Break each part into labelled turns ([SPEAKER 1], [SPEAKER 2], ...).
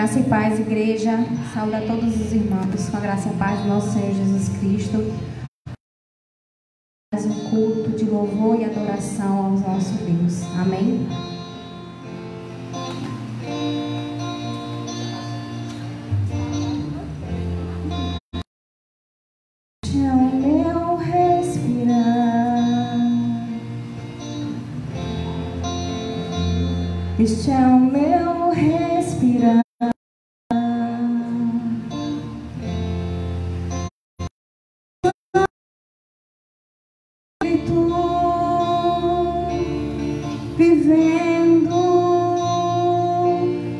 [SPEAKER 1] Graça e paz, igreja. Saúde a todos os irmãos com a graça e a paz do nosso Senhor Jesus Cristo. Mais um culto de louvor e adoração ao nosso Deus. Amém? Este é o meu respirar. Este é o meu respirar. Vivendo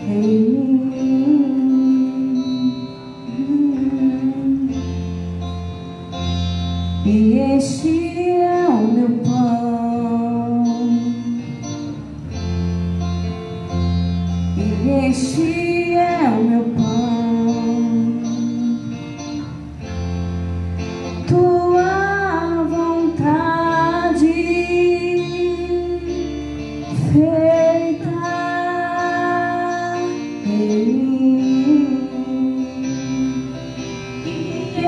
[SPEAKER 1] em mim, e este é o meu pão, e este é o meu pão, tua vontade feita em mim, e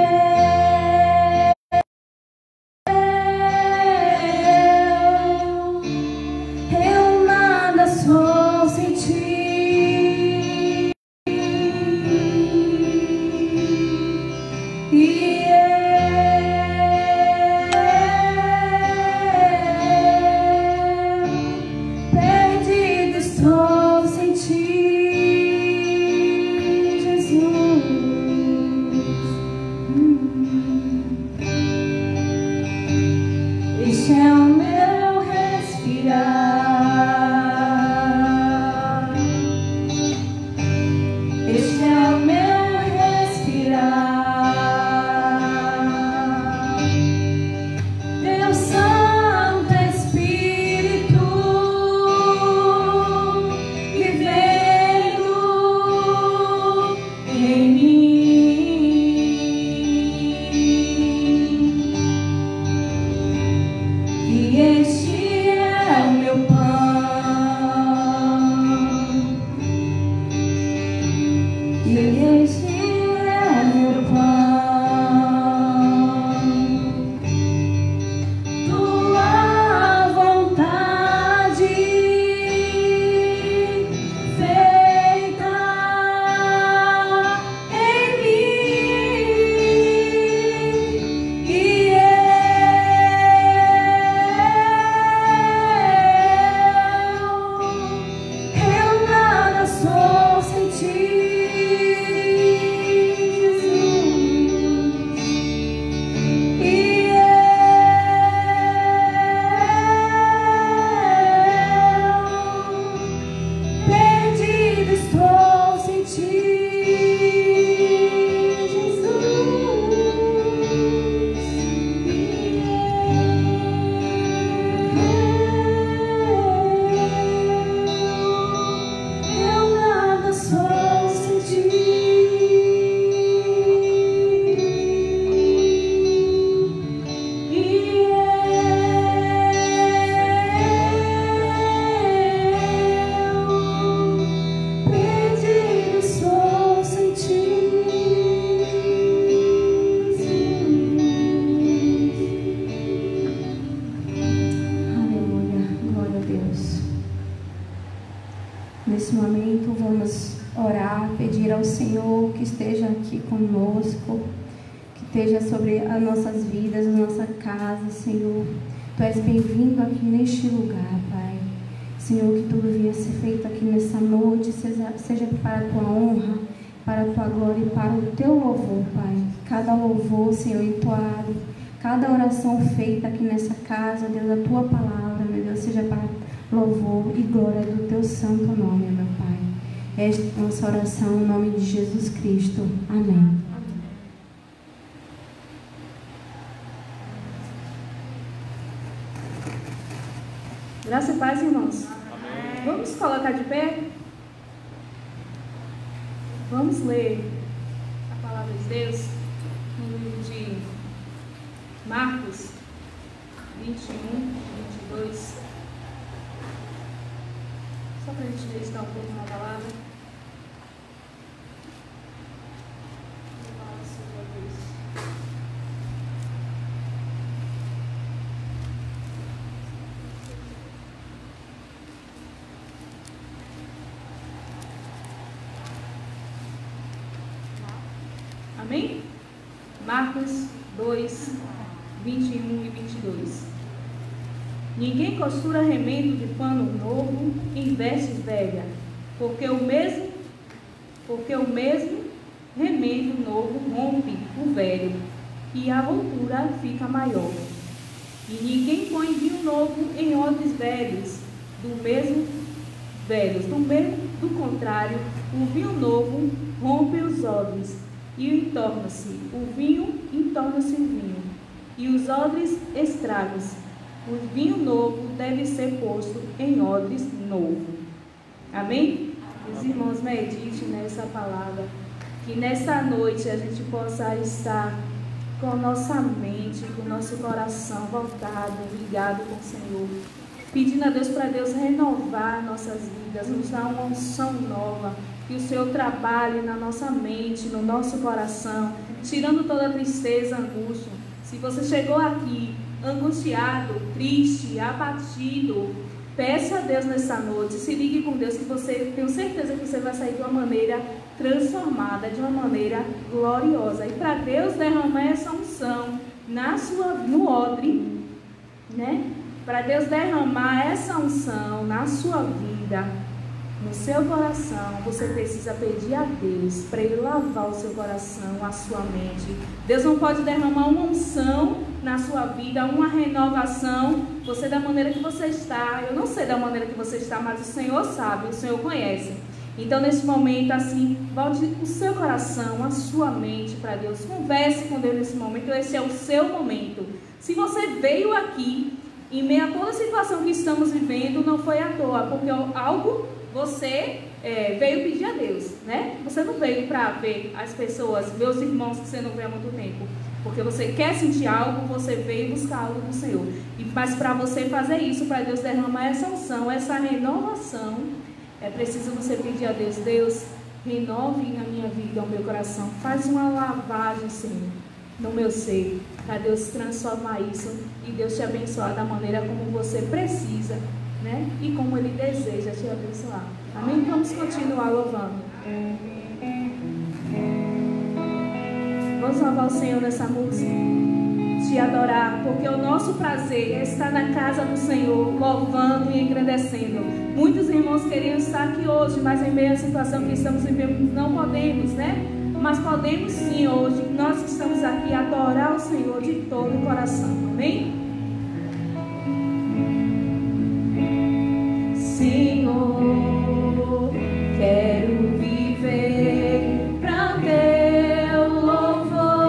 [SPEAKER 1] eu nada sou sem ti, e perdido estou sem ti, Jesus. Este é o meu respirar. Este é o meu respirar. Deus Santo Espírito, vivendo em mim, e este é o meu pão, e este é o meu pão, tua vontade feita em mim, e eu nada sou sem ti, Jesus. E perdido estou sem ti, eu nada sou sem ti. Perdido sou sem ti, aleluia, glória a Deus. Nesse momento vamos orar, pedir ao Senhor que esteja aqui conosco, que esteja sobre as nossas vidas, a nossa casa, Senhor. Tu és bem-vindo aqui neste lugar, Pai. Senhor, que tudo venha ser feito aqui nessa noite, seja para a tua honra, para a tua glória e para o teu louvor, Pai. Cada louvor, Senhor, entoado, cada oração feita aqui nessa casa, Deus, a tua palavra, meu Deus, seja para louvor e glória do teu santo nome, meu Pai. Esta é a nossa oração em nome de Jesus Cristo. Amém. Graça e paz, irmãos. Amém. Vamos colocar de pé? Vamos ler a palavra de Deus no livro de Marcos 21, 22. Só para a gente meditar um pouco na palavra.
[SPEAKER 2] Amém? Marcos 2, 21 e 22. Ninguém costura remendo de pano novo em vestes velhas, porque o mesmo remendo novo rompe o velho, e a rotura fica maior. E ninguém põe vinho novo em odres velhos, do contrário, o vinho novo rompe os odres, e entorna-se o vinho, e os odres estragam-se. O vinho novo deve ser posto em odres novo. Amém? Os irmãos, medite nessa palavra, que nessa noite a gente possa estar com nossa mente, com nosso coração voltado, ligado com o Senhor, pedindo a Deus para Deus renovar nossas vidas, nos dar uma unção nova, que o Senhor trabalhe na nossa mente, no nosso coração, tirando toda tristeza, angústia. Se você chegou aqui angustiado, triste, abatido, peça a Deus nessa noite, se ligue com Deus, que tenho certeza que você vai sair de uma maneira transformada, de uma maneira gloriosa. E para Deus derramar essa unção no odre, né? Para Deus derramar essa unção na sua vida, no seu coração, você precisa pedir a Deus para Ele lavar o seu coração, a sua mente. Deus não pode derramar uma unção na sua vida, uma renovação, você da maneira que você está. Eu não sei da maneira que você está, mas o Senhor sabe, o Senhor conhece. Então, nesse momento, assim, volte o seu coração, a sua mente para Deus. Converse com Deus nesse momento, esse é o seu momento. Se você veio aqui, em meio a toda a situação que estamos vivendo, não foi à toa, porque algo você veio pedir a Deus, né? Você não veio para ver as pessoas, ver os irmãos que você não vê há muito tempo, porque você quer sentir algo, você veio buscar algo do Senhor. Mas para você fazer isso, para Deus derramar essa unção, essa renovação, é preciso você pedir a Deus: Deus, renove na minha vida, o meu coração, faz uma lavagem, Senhor, no meu ser, para Deus transformar isso e Deus te abençoar da maneira como você precisa, né? E como Ele deseja te abençoar. Amém? Vamos continuar louvando. Vamos louvar o Senhor nessa música, te adorar, porque o nosso prazer é estar na casa do Senhor, louvando e engrandecendo. Muitos irmãos queriam estar aqui hoje, mas em meio à situação que estamos vivendo, não podemos, né? Mas podemos sim hoje, nós que estamos aqui, adorar o Senhor de todo o coração. Amém? Senhor, quero viver pra teu louvor,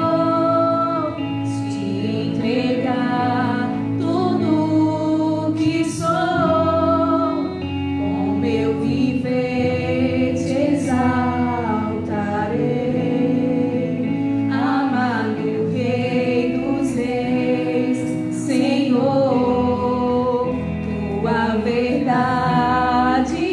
[SPEAKER 2] te entregar tudo que sou, com meu viver te exaltarei, amado Rei dos Reis, Senhor, tua verdade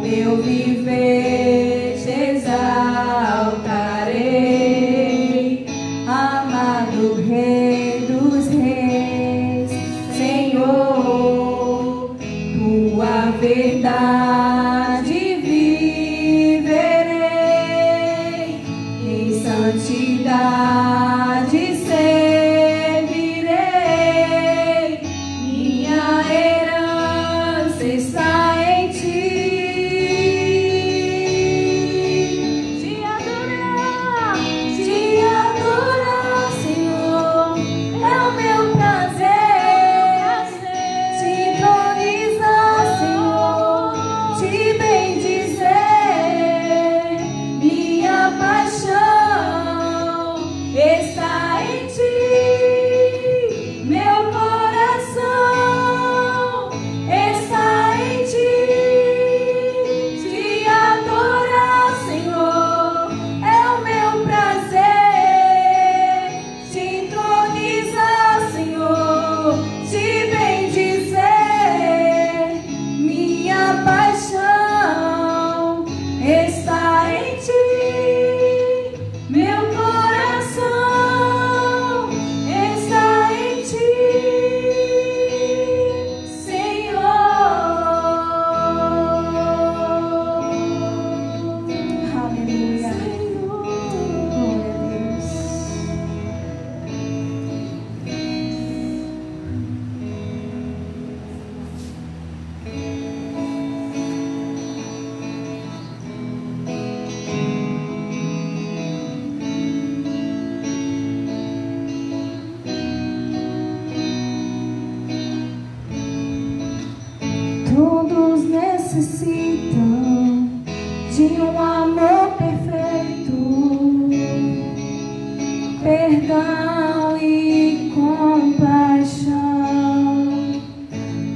[SPEAKER 2] meu viver te exaltarei.
[SPEAKER 1] Todos necessitam de um amor perfeito, perdão e compaixão.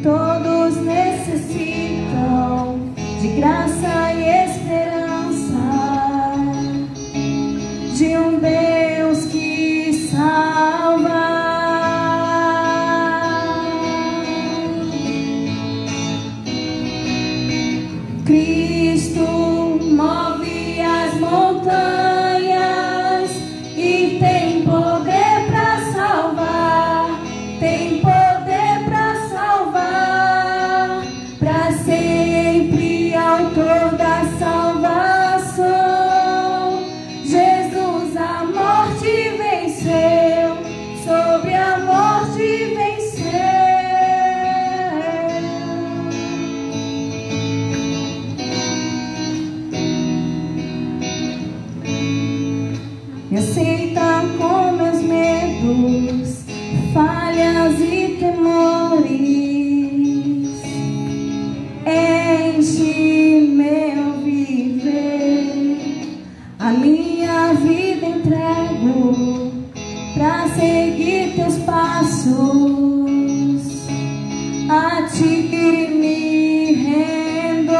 [SPEAKER 1] Todos necessitam de graça e esperança, de um Deus que salva. Cristo move as montanhas e tem poder para salvar, tem poder para salvar, para sempre autor da salvação. Jesus a morte venceu, sobre a morte venceu. Me aceita com meus medos, falhas e temores. Enche meu viver, a minha vida entrego pra seguir teus passos. A ti me rendo.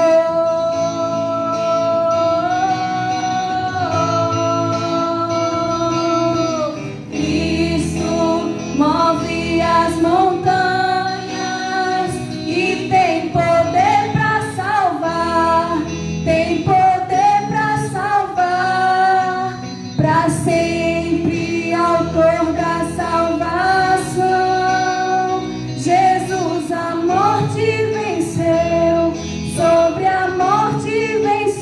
[SPEAKER 1] Move as montanhas e tem poder para salvar, tem poder para salvar, para sempre autor da salvação. Jesus a morte venceu, sobre a morte venceu.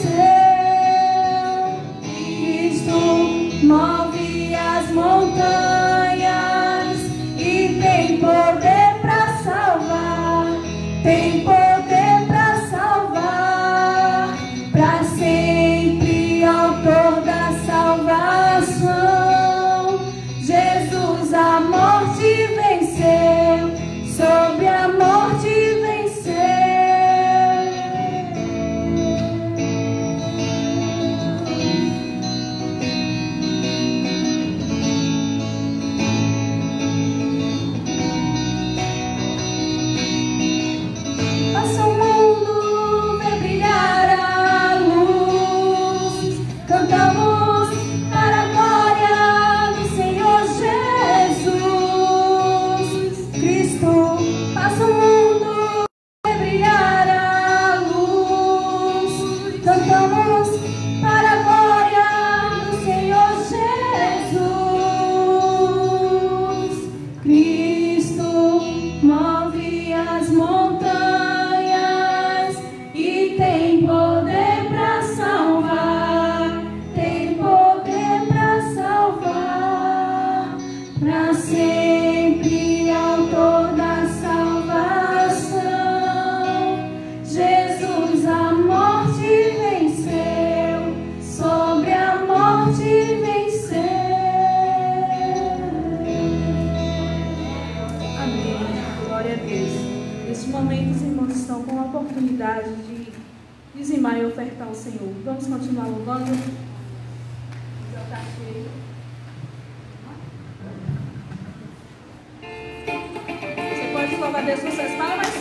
[SPEAKER 1] Cristo move as montanhas e tem poder para salvar, tem poder para salvar, para sempre autor da salvação. Jesus a morte venceu, sobre a morte venceu. Faça o mundo ver brilhar a luz. Cantamos para a glória do Senhor Jesus Cristo. Faça o mundo ver brilhar a luz. Cantamos para a glória do Senhor Jesus Cristo. Move as montanhas e tem poder para salvar, tem poder para salvar, para sempre autor da salvação. Jesus a morte venceu, sobre a morte venceu.
[SPEAKER 2] Amém. Glória a Deus. Neste momento, os irmãos estão com a oportunidade de dizimar e ofertar ao Senhor. Vamos continuar louvando. Exaltar cheio. Você pode louvar a Deus com suas palmas?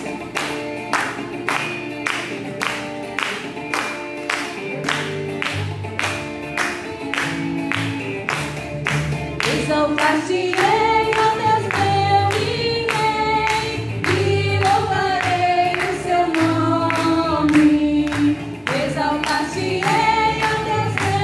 [SPEAKER 1] Exaltar-te-ei, ó Deus meu e Rei, e louvarei o seu nome. Exaltar-te-ei, ó Deus meu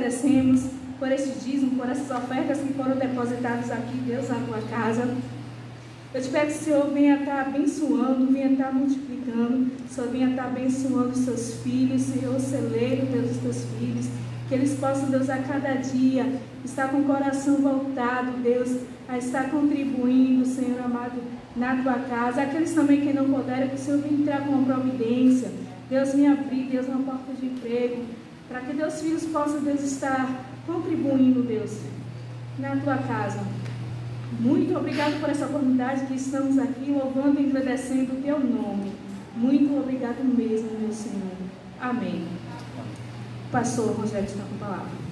[SPEAKER 2] agradecemos por este dízimo, por essas ofertas que foram depositadas aqui, Deus, na tua casa. Eu te peço que o Senhor venha estar abençoando, venha estar multiplicando, o Senhor venha estar abençoando os seus filhos, Senhor, celeiro, Deus, os teus filhos, que eles possam, Deus, a cada dia estar com o coração voltado, Deus, a estar contribuindo, Senhor amado, na tua casa. Aqueles também que não puderam, que o Senhor venha entrar com uma providência, Deus, venha abrir, Deus, uma porta de emprego, para que Deus, filhos possam, Deus, estar contribuindo, Deus, na tua casa. Muito obrigado por essa oportunidade que estamos aqui louvando e agradecendo o teu nome. Muito obrigado mesmo, meu Senhor. Amém. Pastor Rogério está com a palavra.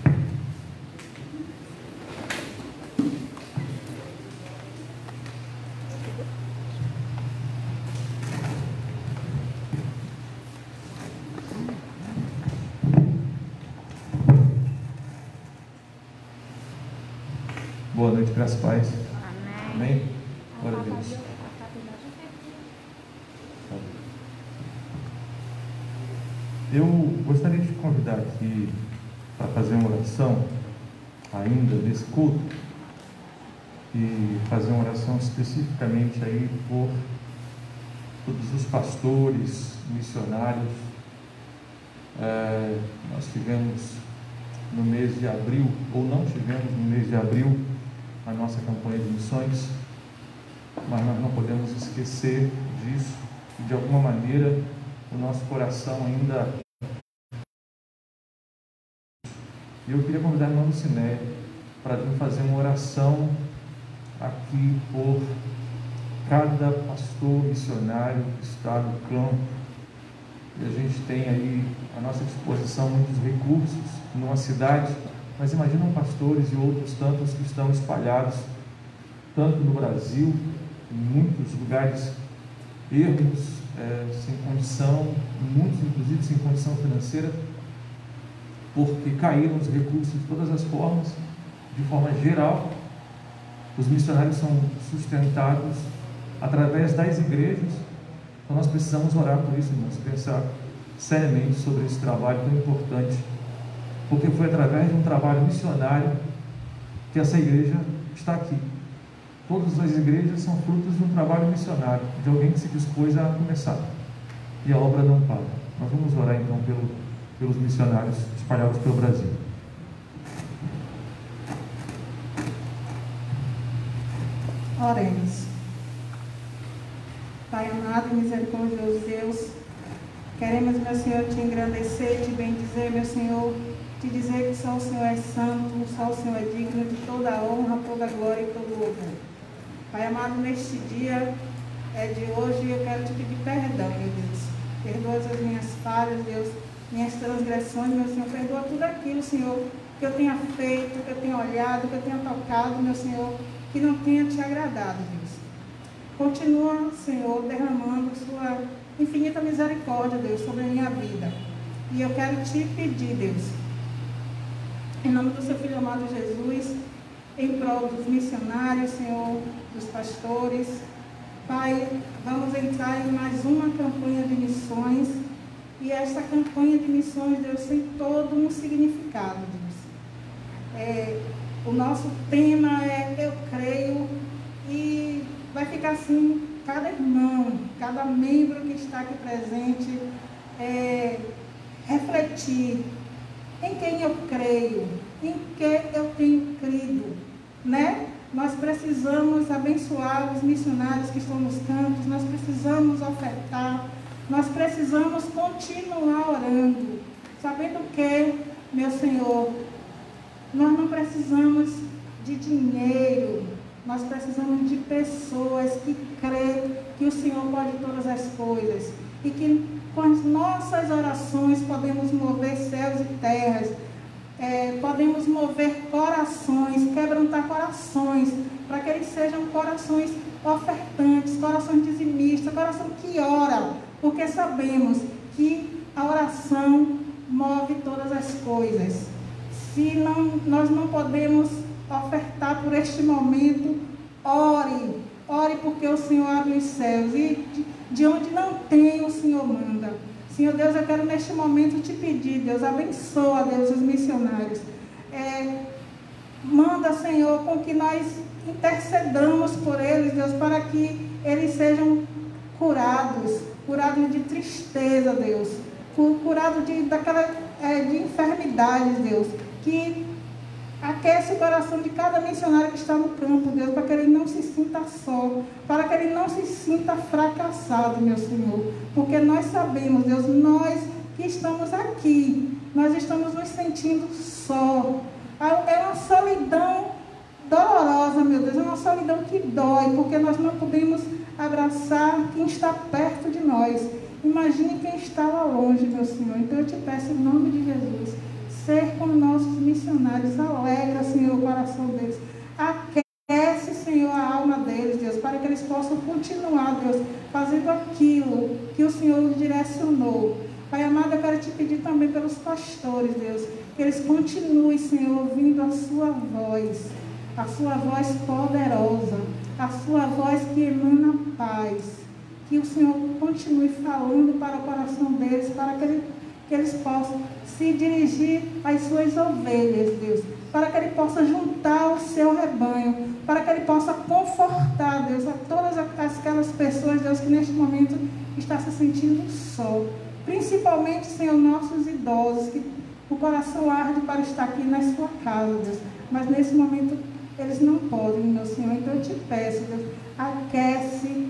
[SPEAKER 3] Boa noite, graças a Paz. Amém. Glória a Deus. Eu gostaria de te convidar aqui para fazer uma oração ainda nesse culto e fazer uma oração especificamente aí por todos os pastores, missionários. Nós tivemos no mês de abril, ou não tivemos no mês de abril, a nossa campanha de missões, mas nós não podemos esquecer disso, e de alguma maneira o nosso coração ainda. E eu queria convidar a irmã Lucinéia para vir fazer uma oração aqui por cada pastor missionário que está no campo. E a gente tem aí à nossa disposição muitos recursos numa cidade, mas imaginam pastores e outros tantos que estão espalhados, tanto no Brasil, em muitos lugares ermos, sem condição, muitos inclusive sem condição financeira, porque caíram os recursos de todas as formas, de forma geral. Os missionários são sustentados através das igrejas. Então nós precisamos orar por isso, irmãos, pensar seriamente sobre esse trabalho tão importante, porque foi através de um trabalho missionário que essa igreja está aqui. Todas as igrejas são frutos de um trabalho missionário, de alguém que se dispôs a começar, e a obra não para. Nós vamos orar então pelos missionários espalhados pelo Brasil.
[SPEAKER 4] Oremos. Pai amado e misericordioso Deus, queremos, meu Senhor, te engrandecer, te bendizer, meu Senhor, te dizer que só o Senhor é santo, só o Senhor é digno de toda a honra, toda a glória e todo o louvor. Pai amado, neste dia de hoje, eu quero te pedir perdão, meu Deus. Perdoa as minhas falhas, Deus, minhas transgressões, meu Senhor. Perdoa tudo aquilo, Senhor, que eu tenha feito, que eu tenha olhado, que eu tenha tocado, meu Senhor, que não tenha te agradado, Deus. Continua, Senhor, derramando sua infinita misericórdia, Deus, sobre a minha vida. E eu quero te pedir, Deus, em nome do seu Filho amado Jesus, em prol dos missionários, Senhor, dos pastores. Pai, vamos entrar em mais uma campanha de missões. E esta campanha de missões, Deus, tem todo um significado, Deus. O nosso tema é Eu Creio, e vai ficar assim, cada irmão, cada membro que está aqui presente, refletir em quem eu creio, em que eu tenho crido, né? Nós precisamos abençoar os missionários que estão nos campos, nós precisamos ofertar, nós precisamos continuar orando, sabendo que, meu Senhor, nós não precisamos de dinheiro, nós precisamos de pessoas que creem que o Senhor pode todas as coisas e que com as nossas orações podemos mover céus e terras, podemos mover corações, quebrantar corações, para que eles sejam corações ofertantes, corações dizimistas, coração que ora, porque sabemos que a oração move todas as coisas. Se nós não podemos ofertar por este momento, ore porque o Senhor abre os céus, e de onde não tem, o Senhor manda. Senhor Deus, eu quero neste momento te pedir, Deus, abençoa, Deus, os missionários. Manda, Senhor, com que nós intercedamos por eles, Deus, para que eles sejam curados de tristeza, Deus, curados de enfermidades, Deus, que aquece o coração de cada missionário que está no campo, Deus, para que ele não se sinta só, para que ele não se sinta fracassado, meu Senhor, porque nós sabemos, Deus, nós que estamos aqui, nós estamos nos sentindo só. É uma solidão dolorosa, meu Deus, é uma solidão que dói, porque nós não podemos abraçar quem está perto de nós. Imagine quem está lá longe, meu Senhor. Então eu te peço em nome de Jesus, ser com nossos missionários, alegra, Senhor, o coração deles, aquece, Senhor, a alma deles, Deus, para que eles possam continuar, Deus, fazendo aquilo que o Senhor lhes direcionou. Pai amado, eu quero te pedir também pelos pastores, Deus, que eles continuem, Senhor, ouvindo a sua voz poderosa, a sua voz que emana paz, que o Senhor continue falando para o coração deles, para que eles possam se dirigir às suas ovelhas, Deus, para que ele possa juntar o seu rebanho, para que ele possa confortar, Deus, a todas aquelas pessoas, Deus, que neste momento está se sentindo só, principalmente, Senhor, nossos idosos, que o coração arde para estar aqui na sua casa, Deus, mas nesse momento eles não podem, meu Senhor. Então eu te peço, Deus, aquece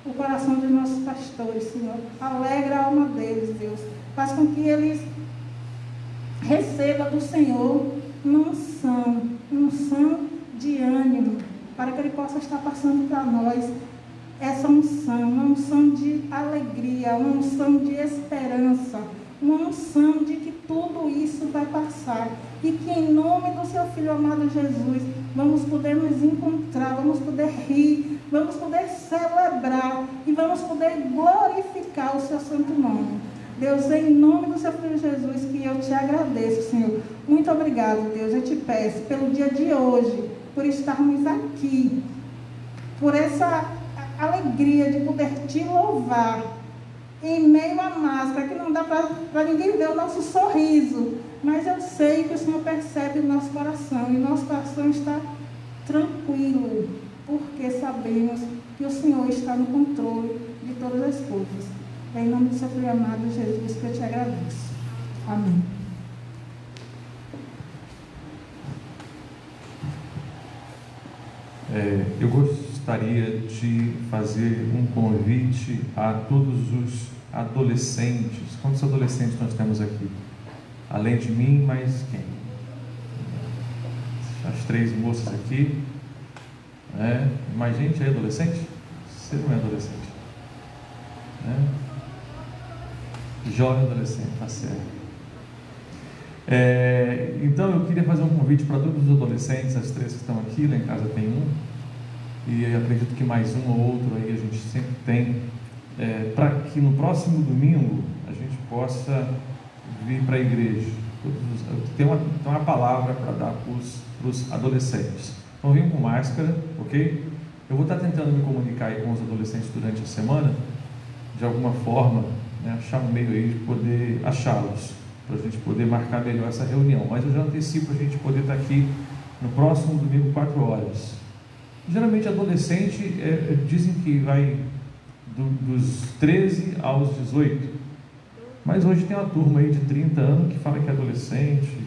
[SPEAKER 4] o coração dos nossos pastores, Senhor, alegra a alma deles, Deus, faz com que eles recebam do Senhor uma unção de ânimo, para que ele possa estar passando para nós essa unção, uma unção de alegria, uma unção de esperança, uma unção de que tudo isso vai passar e que em nome do seu Filho amado Jesus vamos poder nos encontrar, vamos poder rir, vamos poder celebrar e vamos poder glorificar o seu santo nome. Deus, em nome do seu Filho Jesus, que eu te agradeço, Senhor. Muito obrigado, Deus. Eu te peço pelo dia de hoje, por estarmos aqui, por essa alegria de poder te louvar em meio à máscara, que não dá para ninguém ver o nosso sorriso, mas eu sei que o Senhor percebe o nosso coração, e o nosso coração está tranquilo, porque sabemos que o Senhor está no controle de todas as coisas. É em nome do seu Filho amado Jesus que eu te agradeço. Amém.
[SPEAKER 3] Eu gostaria de fazer um convite a todos os adolescentes. Quantos adolescentes nós temos aqui? Além de mim, mais quem? As 3 moças aqui. Mais gente aí adolescente? Você não é adolescente? Jovem adolescente, tá certo. Então eu queria fazer um convite para todos os adolescentes, as 3 que estão aqui, lá em casa tem um, e eu acredito que mais um ou outro aí a gente sempre tem, para que no próximo domingo a gente possa vir para a igreja. Tem uma palavra para dar para os adolescentes. Então venham com máscara, ok? Eu vou estar tentando me comunicar aí com os adolescentes durante a semana, de alguma forma, achar um meio aí de poder achá-los, para a gente poder marcar melhor essa reunião. Mas eu já antecipo a gente poder estar aqui no próximo domingo, 4 horas. Geralmente adolescente, dizem que vai dos 13 aos 18, mas hoje tem uma turma aí de 30 anos que fala que é adolescente.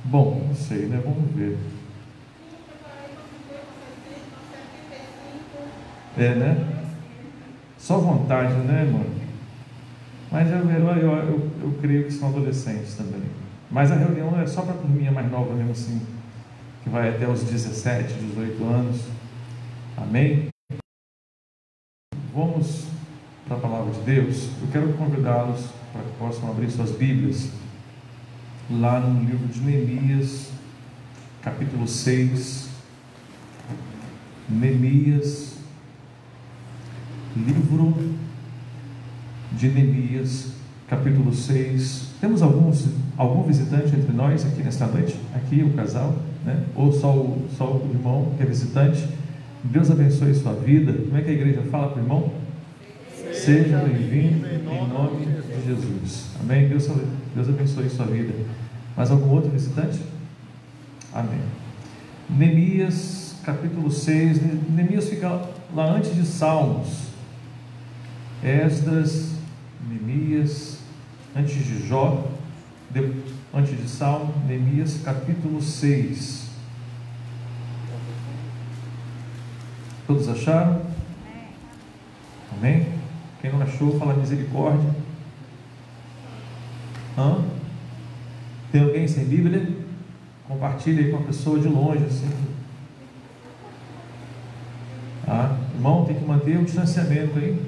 [SPEAKER 3] Bom, não sei, né? Vamos ver. Né? Só vontade, né, irmão? Mas eu creio que são adolescentes também. Mas a reunião é só para a turminha mais nova mesmo assim, que vai até os 17, 18 anos. Amém? Vamos para a palavra de Deus. Eu quero convidá-los para que possam abrir suas Bíblias lá no livro de Neemias, capítulo 6. Neemias, livro de Neemias, capítulo 6. Temos algum visitante entre nós aqui nesta noite? Aqui o casal, né? Ou só o irmão que é visitante? Deus abençoe sua vida. Como é que a igreja fala para o irmão? Seja bem-vindo em nome de Jesus. Amém? Deus abençoe sua vida. Mais algum outro visitante? Amém. Neemias, capítulo 6. Neemias fica lá antes de Salmos. Esdras, Neemias, antes de Jó, antes de Salmo. Neemias, capítulo 6. Todos acharam? Amém? Quem não achou, fala misericórdia. Tem alguém sem Bíblia? Compartilha aí com a pessoa de longe, assim. Irmão, tem que manter o distanciamento aí.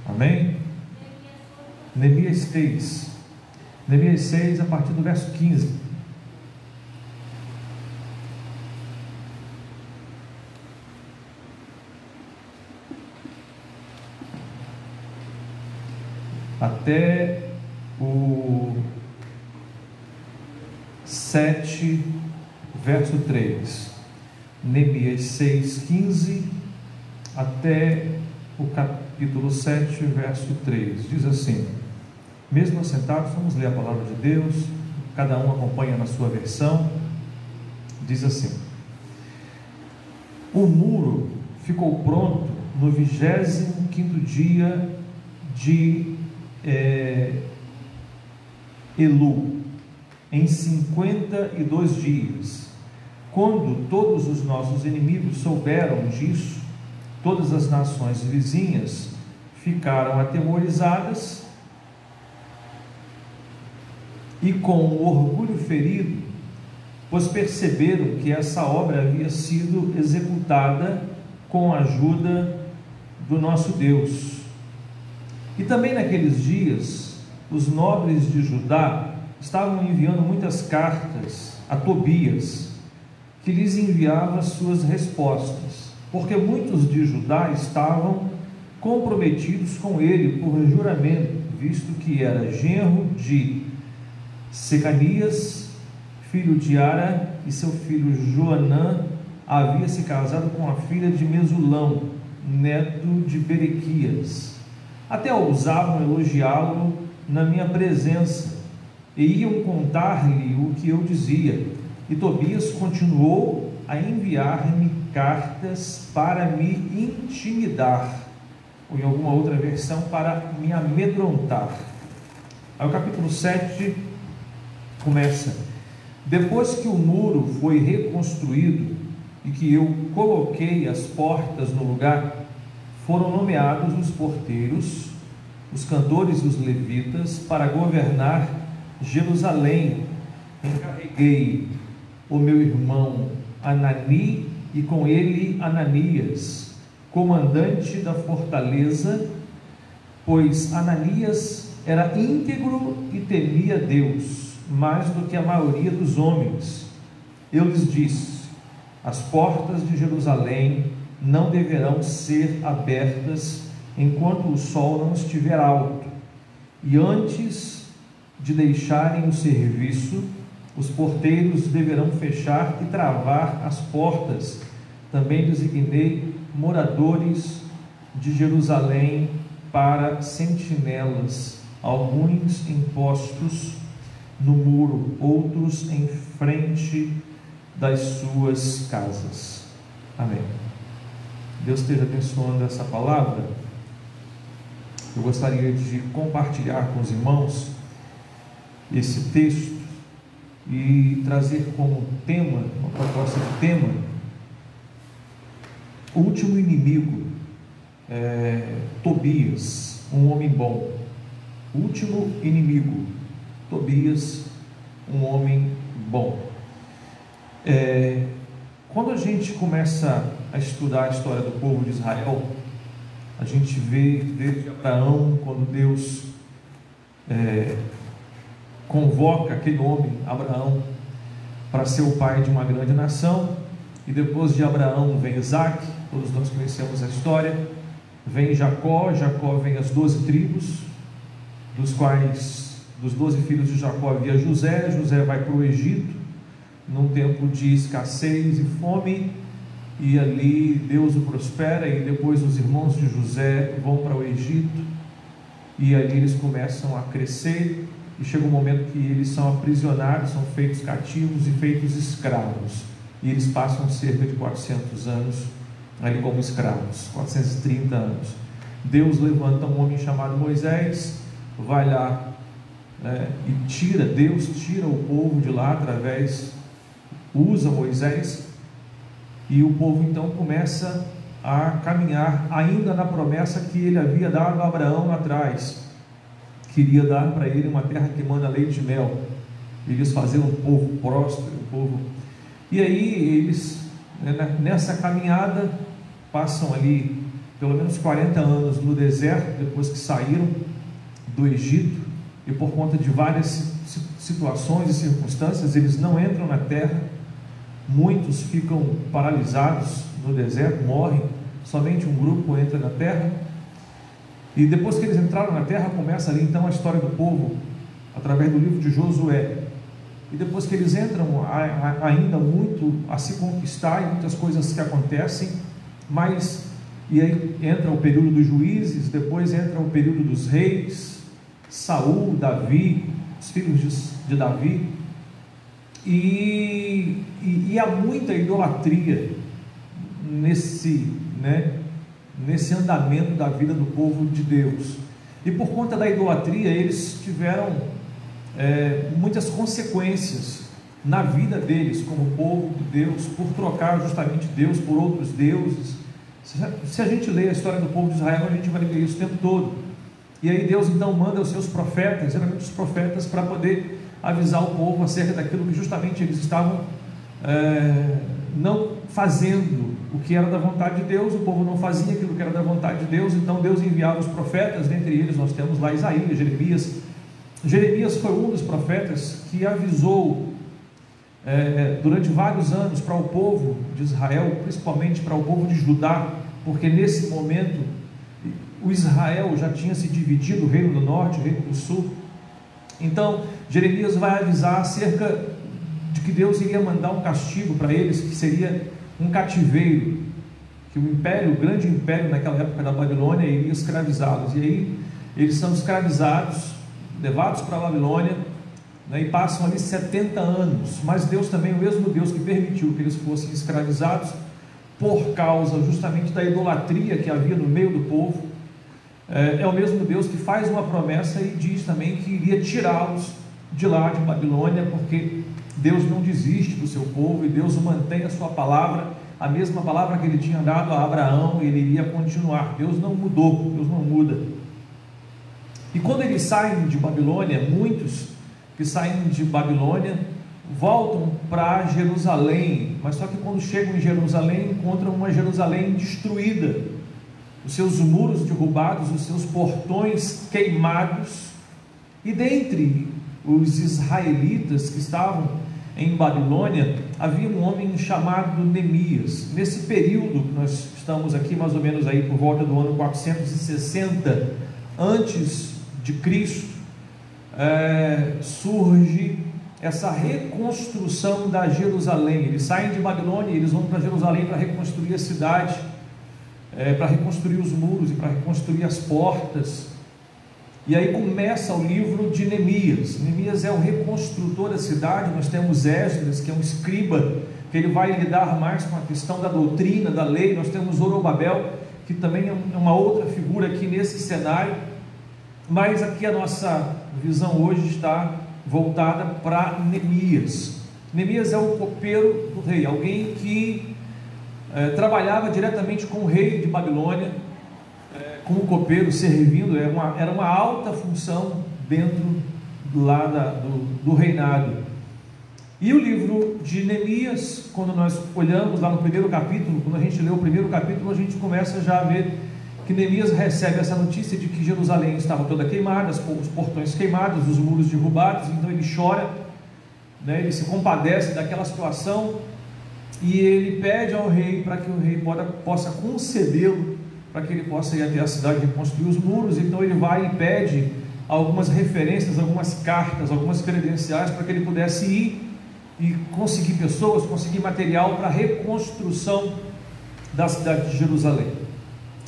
[SPEAKER 3] Amém? Neemias 6. Neemias 6, a partir do verso 15. Até o 7, verso 3. Neemias 6, 15 até o capítulo 7, verso 3. Diz assim: mesmo assentados, vamos ler a palavra de Deus, cada um acompanha na sua versão. Diz assim: o muro ficou pronto no 25º dia de Elu, em 52 dias. Quando todos os nossos inimigos souberam disso, todas as nações vizinhas ficaram atemorizadas e com orgulho ferido, pois perceberam que essa obra havia sido executada com a ajuda do nosso Deus. E também naqueles dias, os nobres de Judá estavam enviando muitas cartas a Tobias, que lhes enviava suas respostas, porque muitos de Judá estavam comprometidos com ele por juramento, visto que era genro de Secanias, filho de Ara, e seu filho Joanã havia se casado com a filha de Mesulão, neto de Berequias. Até ousavam elogiá-lo na minha presença, e iam contar-lhe o que eu dizia. E Tobias continuou a enviar-me cartas para me intimidar, ou em alguma outra versão, para me amedrontar. Aí o capítulo 7 começa: depois que o muro foi reconstruído e que eu coloquei as portas no lugar, foram nomeados os porteiros, os cantores e os levitas para governar Jerusalém. Encarreguei o meu irmão Anani e com ele Ananias, comandante da fortaleza, pois Ananias era íntegro e temia Deus mais do que a maioria dos homens. Eu lhes disse: as portas de Jerusalém não deverão ser abertas enquanto o sol não estiver alto, e antes de deixarem o serviço, os porteiros deverão fechar e travar as portas. Também designei moradores de Jerusalém para sentinelas, alguns em postos no muro, outros em frente das suas casas. Amém. Deus esteja abençoando essa palavra. Eu gostaria de compartilhar com os irmãos esse texto e trazer como tema, uma proposta de tema, o último inimigo, Tobias, um homem bom. O último inimigo, Tobias, um homem bom. Quando a gente começa a estudar a história do povo de Israel, a gente vê desde Abraão, quando Deus convoca aquele homem, Abraão, para ser o pai de uma grande nação, e depois de Abraão vem Isaac, todos nós conhecemos a história, vem Jacó, vem as 12 tribos, dos quais, dos 12 filhos de Jacó havia José vai para o Egito, num tempo de escassez e fome, e ali Deus o prospera, e depois os irmãos de José vão para o Egito, e ali eles começam a crescer, e chega um momento que eles são aprisionados, são feitos cativos e feitos escravos, e eles passam cerca de 400 anos ali como escravos, 430 anos. Deus levanta um homem chamado Moisés, vai lá, e Deus tira o povo de lá usa Moisés, e o povo então começa a caminhar ainda na promessa que ele havia dado a Abraão lá atrás. Queria dar para ele uma terra que emana leite e mel, eles fazer um povo próspero, e aí eles, nessa caminhada, passam ali pelo menos 40 anos no deserto, depois que saíram do Egito, e por conta de várias situações e circunstâncias, eles não entram na terra, muitos ficam paralisados no deserto, morrem, somente um grupo entra na terra, e depois que eles entraram na terra, começa ali então a história do povo, através do livro de Josué, e depois que eles entram, ainda muito a se conquistar, e muitas coisas que acontecem, e aí entra o período dos juízes, depois entra o período dos reis, Saul, Davi, os filhos de Davi, e há muita idolatria nesse andamento da vida do povo de Deus, e por conta da idolatria eles tiveram muitas consequências na vida deles como povo de Deus, por trocar justamente Deus por outros deuses. Se a gente lê a história do povo de Israel, a gente vai ler isso o tempo todo, e aí Deus então manda os seus profetas, geralmente os profetas, para poder avisar o povo acerca daquilo que justamente eles estavam não fazendo o que era da vontade de Deus. O povo não fazia aquilo que era da vontade de Deus, então Deus enviava os profetas, dentre eles nós temos lá Isaías, Jeremias foi um dos profetas que avisou durante vários anos para o povo de Israel, principalmente para o povo de Judá, porque nesse momento o Israel já tinha se dividido, o reino do norte, o reino do sul. Então Jeremias vai avisar acerca de que Deus iria mandar um castigo para eles, que seria um cativeiro, que o grande império naquela época da Babilônia iria escravizá-los, e aí eles são escravizados, levados para a Babilônia, e passam ali 70 anos, mas Deus também, o mesmo Deus que permitiu que eles fossem escravizados, por causa justamente da idolatria que havia no meio do povo, é o mesmo Deus que faz uma promessa e diz também que iria tirá-los de lá, de Babilônia, porque Deus não desiste do seu povo, e Deus mantém a sua palavra, a mesma palavra que ele tinha dado a Abraão, ele iria continuar. Deus não mudou, Deus não muda. E quando eles saem de Babilônia, muitos que saem de Babilônia voltam para Jerusalém, mas só que quando chegam em Jerusalém, encontram uma Jerusalém destruída, os seus muros derrubados, os seus portões queimados, e dentre os israelitas que estavam em Babilônia, havia um homem chamado Neemias. Nesse período que nós estamos aqui, mais ou menos aí por volta do ano 460 antes de Cristo, surge essa reconstrução da Jerusalém. Eles saem de Babilônia e eles vão para Jerusalém para reconstruir a cidade, para reconstruir os muros e para reconstruir as portas. E aí começa o livro de Neemias. Neemias é o reconstrutor da cidade. Nós temos Esdras, que é um escriba, que ele vai lidar mais com a questão da doutrina, da lei. Nós temos Zorobabel, que também é uma outra figura aqui nesse cenário, mas aqui a nossa visão hoje está voltada para Neemias. Neemias é o copeiro do rei, alguém que trabalhava diretamente com o rei de Babilônia, como copeiro, servindo. Era uma alta função dentro lá do reinado. E o livro de Neemias, quando nós olhamos lá no primeiro capítulo, quando a gente lê o primeiro capítulo, a gente começa já a ver que Neemias recebe essa notícia de que Jerusalém estava toda queimada, os portões queimados, os muros derrubados. Então ele chora, ele se compadece daquela situação, e ele pede ao rei para que o rei possa concedê-lo, para que ele possa ir até a cidade e reconstruir os muros. Então ele vai e pede algumas referências, algumas cartas, algumas credenciais, para que ele pudesse ir e conseguir pessoas, conseguir material para a reconstrução da cidade de Jerusalém.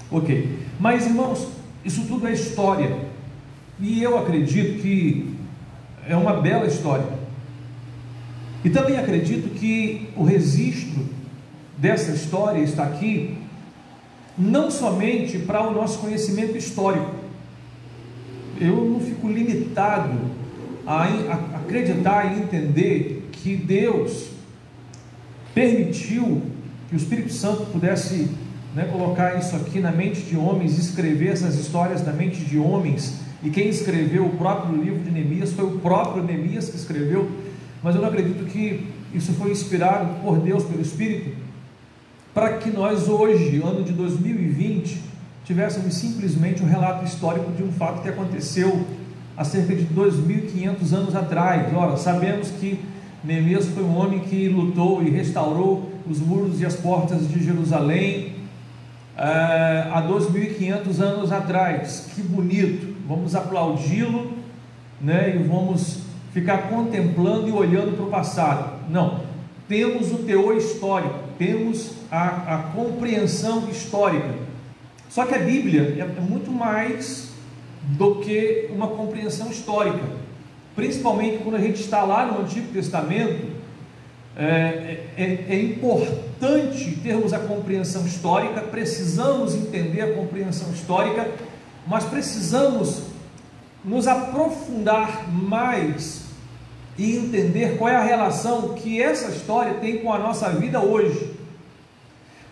[SPEAKER 3] Ok, mas irmãos, isso tudo é história, e eu acredito que é uma bela história. E também acredito que o registro dessa história está aqui não somente para o nosso conhecimento histórico. Eu não fico limitado a acreditar e entender que Deus permitiu que o Espírito Santo pudesse, colocar isso aqui na mente de homens, escrever essas histórias na mente de homens, e quem escreveu o próprio livro de Neemias foi o próprio Neemias que escreveu. Mas eu não acredito que isso foi inspirado por Deus, pelo Espírito, para que nós hoje, ano de 2020, tivéssemos simplesmente um relato histórico de um fato que aconteceu há cerca de 2.500 anos atrás. Ora, sabemos que Neemias foi um homem que lutou e restaurou os muros e as portas de Jerusalém há 2.500 anos atrás. Que bonito! Vamos aplaudi-lo, e vamos ficar contemplando e olhando para o passado. Não, temos o teor histórico, temos a compreensão histórica. Só que a Bíblia é muito mais do que uma compreensão histórica, principalmente quando a gente está lá no Antigo Testamento. É importante termos a compreensão histórica, precisamos entender a compreensão histórica, mas precisamos nos aprofundar mais e entender qual é a relação que essa história tem com a nossa vida hoje.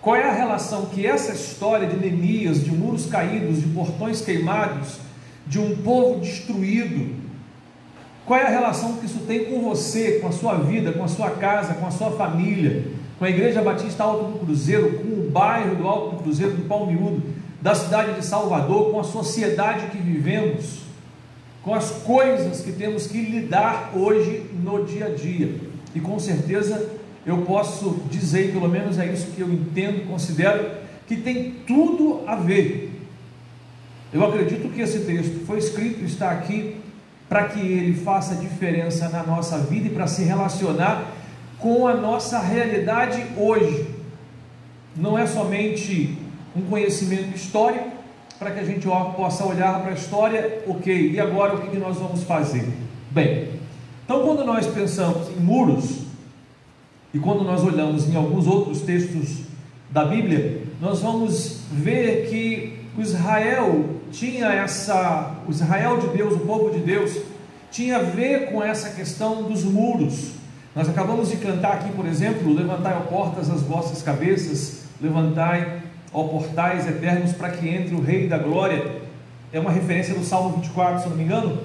[SPEAKER 3] Qual é a relação que essa história de Neemias, de muros caídos, de portões queimados, de um povo destruído, qual é a relação que isso tem com você, com a sua vida, com a sua casa, com a sua família, com a Igreja Batista Alto do Cruzeiro, com o bairro do Alto do Cruzeiro, do Palmiúdo, da cidade de Salvador, com a sociedade que vivemos, com as coisas que temos que lidar hoje no dia a dia. E com certeza eu posso dizer, pelo menos é isso que eu entendo, considero, que tem tudo a ver. Eu acredito que esse texto foi escrito, está aqui, para que ele faça diferença na nossa vida e para se relacionar com a nossa realidade hoje. Não é somente um conhecimento histórico, para que a gente possa olhar para a história, ok, e agora o que nós vamos fazer? Bem, então quando nós pensamos em muros, e quando nós olhamos em alguns outros textos da Bíblia, nós vamos ver que o Israel de Deus, o povo de Deus, tinha a ver com essa questão dos muros. Nós acabamos de cantar aqui, por exemplo, levantai, ó portas, as vossas cabeças, levantai, ó portais eternos, para que entre o Rei da Glória. É uma referência do Salmo 24, se eu não me engano.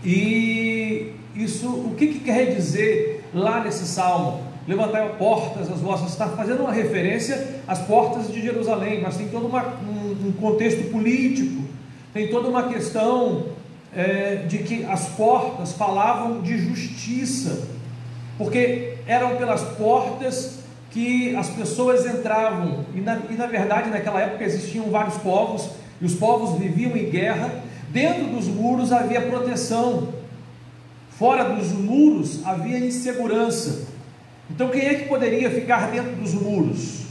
[SPEAKER 3] E isso, o que quer dizer lá nesse Salmo? Levantai, ó portas, as vossas, está fazendo uma referência às portas de Jerusalém, mas tem todo um contexto político, tem toda uma questão de que as portas falavam de justiça, porque eram pelas portas que as pessoas entravam, e na verdade naquela época existiam vários povos, e os povos viviam em guerra. Dentro dos muros havia proteção, fora dos muros havia insegurança. Então quem é que poderia ficar dentro dos muros?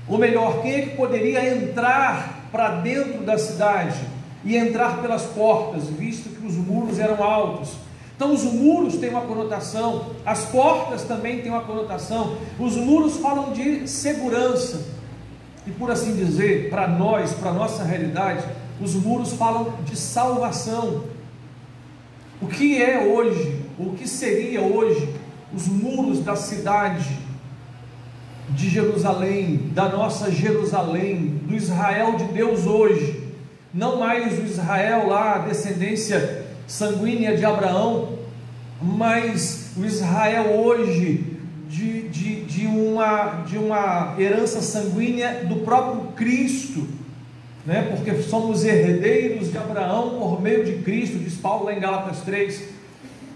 [SPEAKER 3] Ou melhor, quem é que poderia entrar para dentro da cidade e entrar pelas portas, visto que os muros eram altos? Então os muros têm uma conotação, as portas também têm uma conotação. Os muros falam de segurança, e por assim dizer, para nós, para a nossa realidade, os muros falam de salvação. O que é hoje, o que seria hoje os muros da cidade de Jerusalém, da nossa Jerusalém, do Israel de Deus hoje? Não mais o Israel lá, a descendência sanguínea de Abraão, mas o Israel hoje de uma herança sanguínea do próprio Cristo, porque somos herdeiros de Abraão por meio de Cristo, diz Paulo lá em Gálatas 3.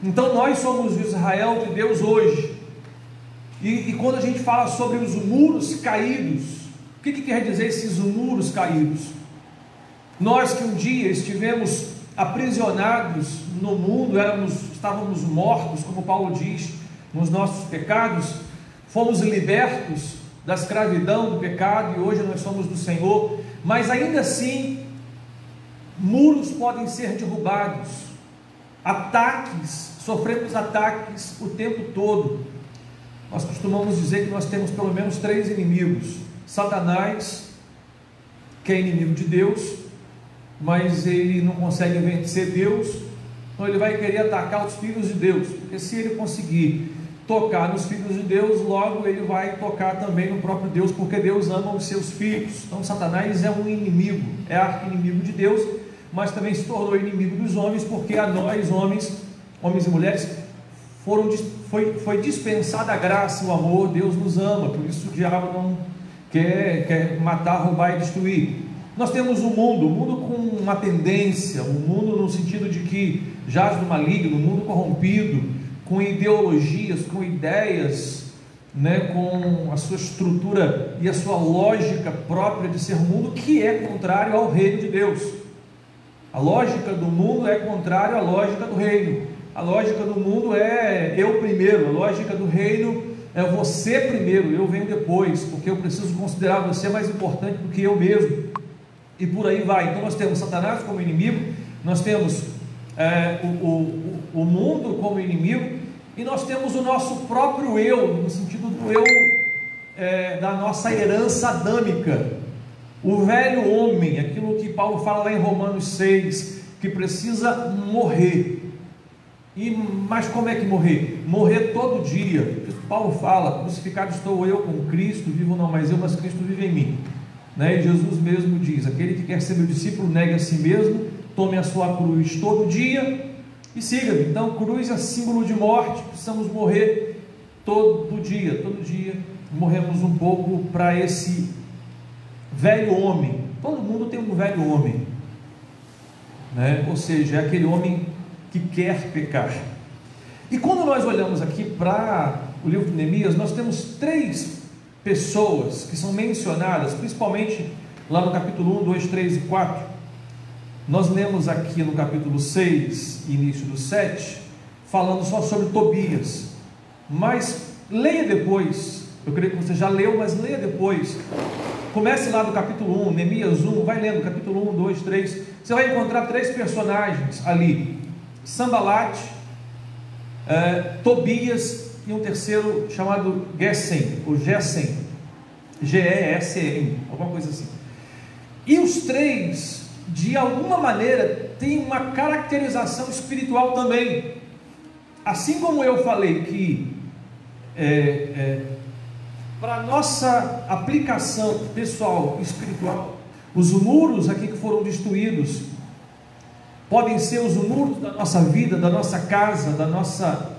[SPEAKER 3] Então nós somos o Israel de Deus hoje. E quando a gente fala sobre os muros caídos, o que quer dizer esses muros caídos? Nós que um dia estivemos aprisionados no mundo, estávamos mortos, como Paulo diz, nos nossos pecados, fomos libertos da escravidão do pecado, e hoje nós somos do Senhor. Mas ainda assim, muros podem ser derrubados. ataques, sofremos ataques o tempo todo. Nós costumamos dizer que nós temos pelo menos 3 inimigos: Satanás, que é inimigo de Deus, mas ele não consegue vencer Deus, então ele vai querer atacar os filhos de Deus, porque se ele conseguir tocar nos filhos de Deus, logo ele vai tocar também no próprio Deus, porque Deus ama os seus filhos. Então Satanás é um inimigo, é arqui-inimigo de Deus, mas também se tornou inimigo dos homens, porque a nós, homens e mulheres, foi dispensada a graça, o amor. Deus nos ama, por isso o diabo não quer matar, roubar e destruir. Nós temos o mundo com uma tendência, o mundo no sentido de que jaz no maligno, o mundo corrompido, com ideologias, com ideias, com a sua estrutura e a sua lógica própria de ser mundo, que é contrário ao reino de Deus. A lógica do mundo é contrária à lógica do reino. A lógica do mundo é eu primeiro, a lógica do reino é você primeiro, eu venho depois, porque eu preciso considerar você mais importante do que eu mesmo, e por aí vai. Então nós temos Satanás como inimigo, nós temos o mundo como inimigo, e nós temos o nosso próprio eu, no sentido do eu, da nossa herança adâmica, o velho homem, aquilo que Paulo fala lá em Romanos 6, que precisa morrer. Mas como é que morrer? Morrer todo dia. Paulo fala: crucificado estou eu com Cristo, vivo não mais eu, mas Cristo vive em mim. E Jesus mesmo diz: aquele que quer ser meu discípulo, negue a si mesmo, tome a sua cruz todo dia e siga-me. Então cruz é símbolo de morte, precisamos morrer todo dia morremos um pouco para esse velho homem. Todo mundo tem um velho homem, ou seja, é aquele homem que quer pecar. E quando nós olhamos aqui para o livro de Neemias, nós temos 3 pessoas que são mencionadas, principalmente lá no capítulo 1, 2, 3 e 4. Nós lemos aqui no capítulo 6, início do 7, falando só sobre Tobias, mas leia depois. Eu creio que você já leu, mas leia depois. Comece lá no capítulo 1, Neemias 1, vai lendo capítulo 1, 2, 3, você vai encontrar 3 personagens ali: Sanbalat, Tobias e um terceiro chamado Gesem, ou Gesem, G-E-S-E-M, alguma coisa assim. E os 3, de alguma maneira, têm uma caracterização espiritual também. Assim como eu falei que para a nossa aplicação pessoal, espiritual, os muros aqui que foram destruídos podem ser os muros da nossa vida, da nossa casa, da nossa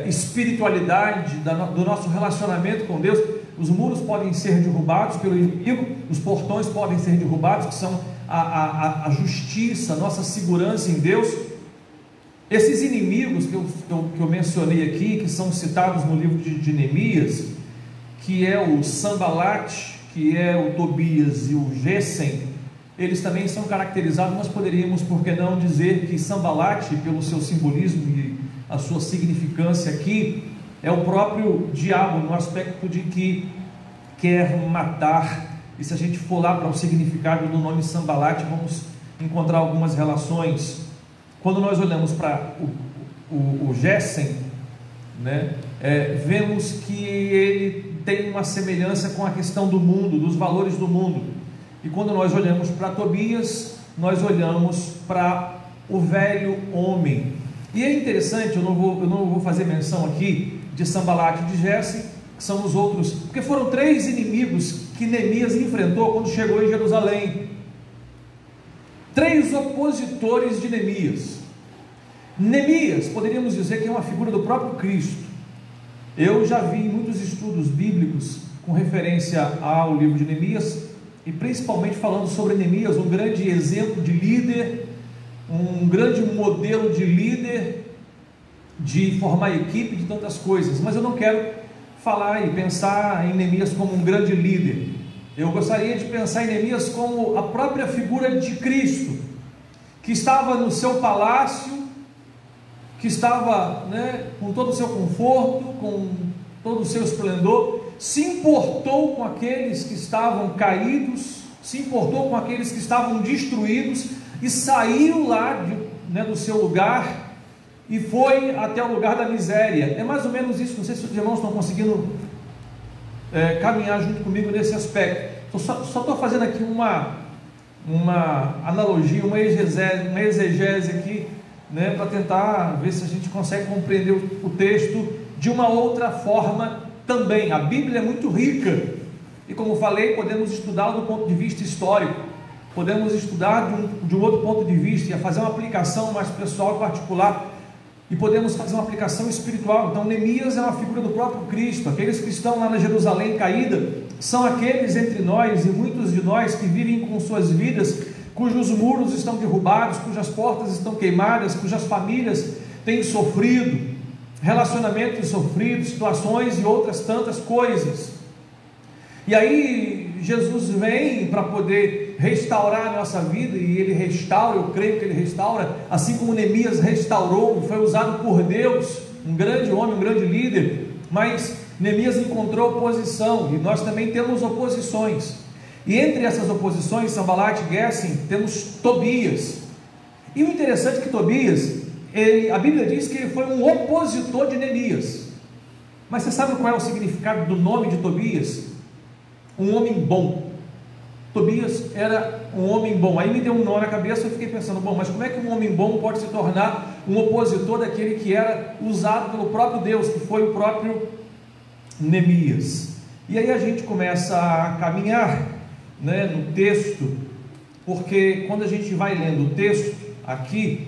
[SPEAKER 3] espiritualidade, do nosso relacionamento com Deus. Os muros podem ser derrubados pelo inimigo, os portões podem ser derrubados, que são a justiça, a nossa segurança em Deus. Esses inimigos que eu mencionei aqui, que são citados no livro de Neemias, que é o Sanbalat, que é o Tobias e o Gesem, eles também são caracterizados. Nós poderíamos, por que não, dizer que Sanbalat, pelo seu simbolismo e a sua significância aqui, é o próprio diabo, no aspecto de que quer matar. E se a gente for lá para o significado do nome Sanbalat, vamos encontrar algumas relações. Quando nós olhamos para o Gesem, vemos que ele tem uma semelhança com a questão do mundo, dos valores do mundo. E quando nós olhamos para Tobias, nós olhamos para o velho homem. E é interessante, eu não vou fazer menção aqui de Sanbalat e de Gesem, que são os outros, porque foram 3 inimigos que Neemias enfrentou quando chegou em Jerusalém. 3 opositores de Neemias. Neemias, poderíamos dizer que é uma figura do próprio Cristo. Eu já vi muitos estudos bíblicos com referência ao livro de Neemias, e principalmente falando sobre Neemias, um grande exemplo de líder, um grande modelo de líder, de formar equipe, de tantas coisas. Mas eu não quero falar e pensar em Neemias como um grande líder. Eu gostaria de pensar em Neemias como a própria figura de Cristo, que estava no seu palácio, que estava com todo o seu conforto, com todo o seu esplendor, se importou com aqueles que estavam caídos, se importou com aqueles que estavam destruídos, e saiu lá né, do seu lugar e foi até o lugar da miséria. É mais ou menos isso. Não sei se os irmãos estão conseguindo caminhar junto comigo nesse aspecto. Só estou fazendo aqui uma analogia, uma exegese aqui, né, para tentar ver se a gente consegue compreender o texto de uma outra forma também. A Bíblia é muito rica e, como falei, podemos estudá-la do ponto de vista histórico, podemos estudar de um outro ponto de vista e fazer uma aplicação mais pessoal e particular, e podemos fazer uma aplicação espiritual. Então Neemias é uma figura do próprio Cristo. Aqueles que estão lá na Jerusalém caída são aqueles entre nós e muitos de nós que vivem com suas vidas, cujos muros estão derrubados, cujas portas estão queimadas, cujas famílias têm sofrido, relacionamentos sofridos, situações e outras tantas coisas. E aí Jesus vem para poder restaurar a nossa vida, e Ele restaura, eu creio que Ele restaura, assim como Neemias restaurou, foi usado por Deus, um grande homem, um grande líder, mas Neemias encontrou oposição, e nós também temos oposições, e entre essas oposições, Sanbalat e Gesem, temos Tobias. E o interessante é que Tobias, a Bíblia diz que ele foi um opositor de Neemias. Mas você sabe qual é o significado do nome de Tobias? Um homem bom. Tobias era um homem bom. Aí me deu um nó na cabeça, eu fiquei pensando, bom, mas como é que um homem bom pode se tornar um opositor daquele que era usado pelo próprio Deus, que foi o próprio Neemias? E aí a gente começa a caminhar, né, no texto, porque quando a gente vai lendo o texto aqui,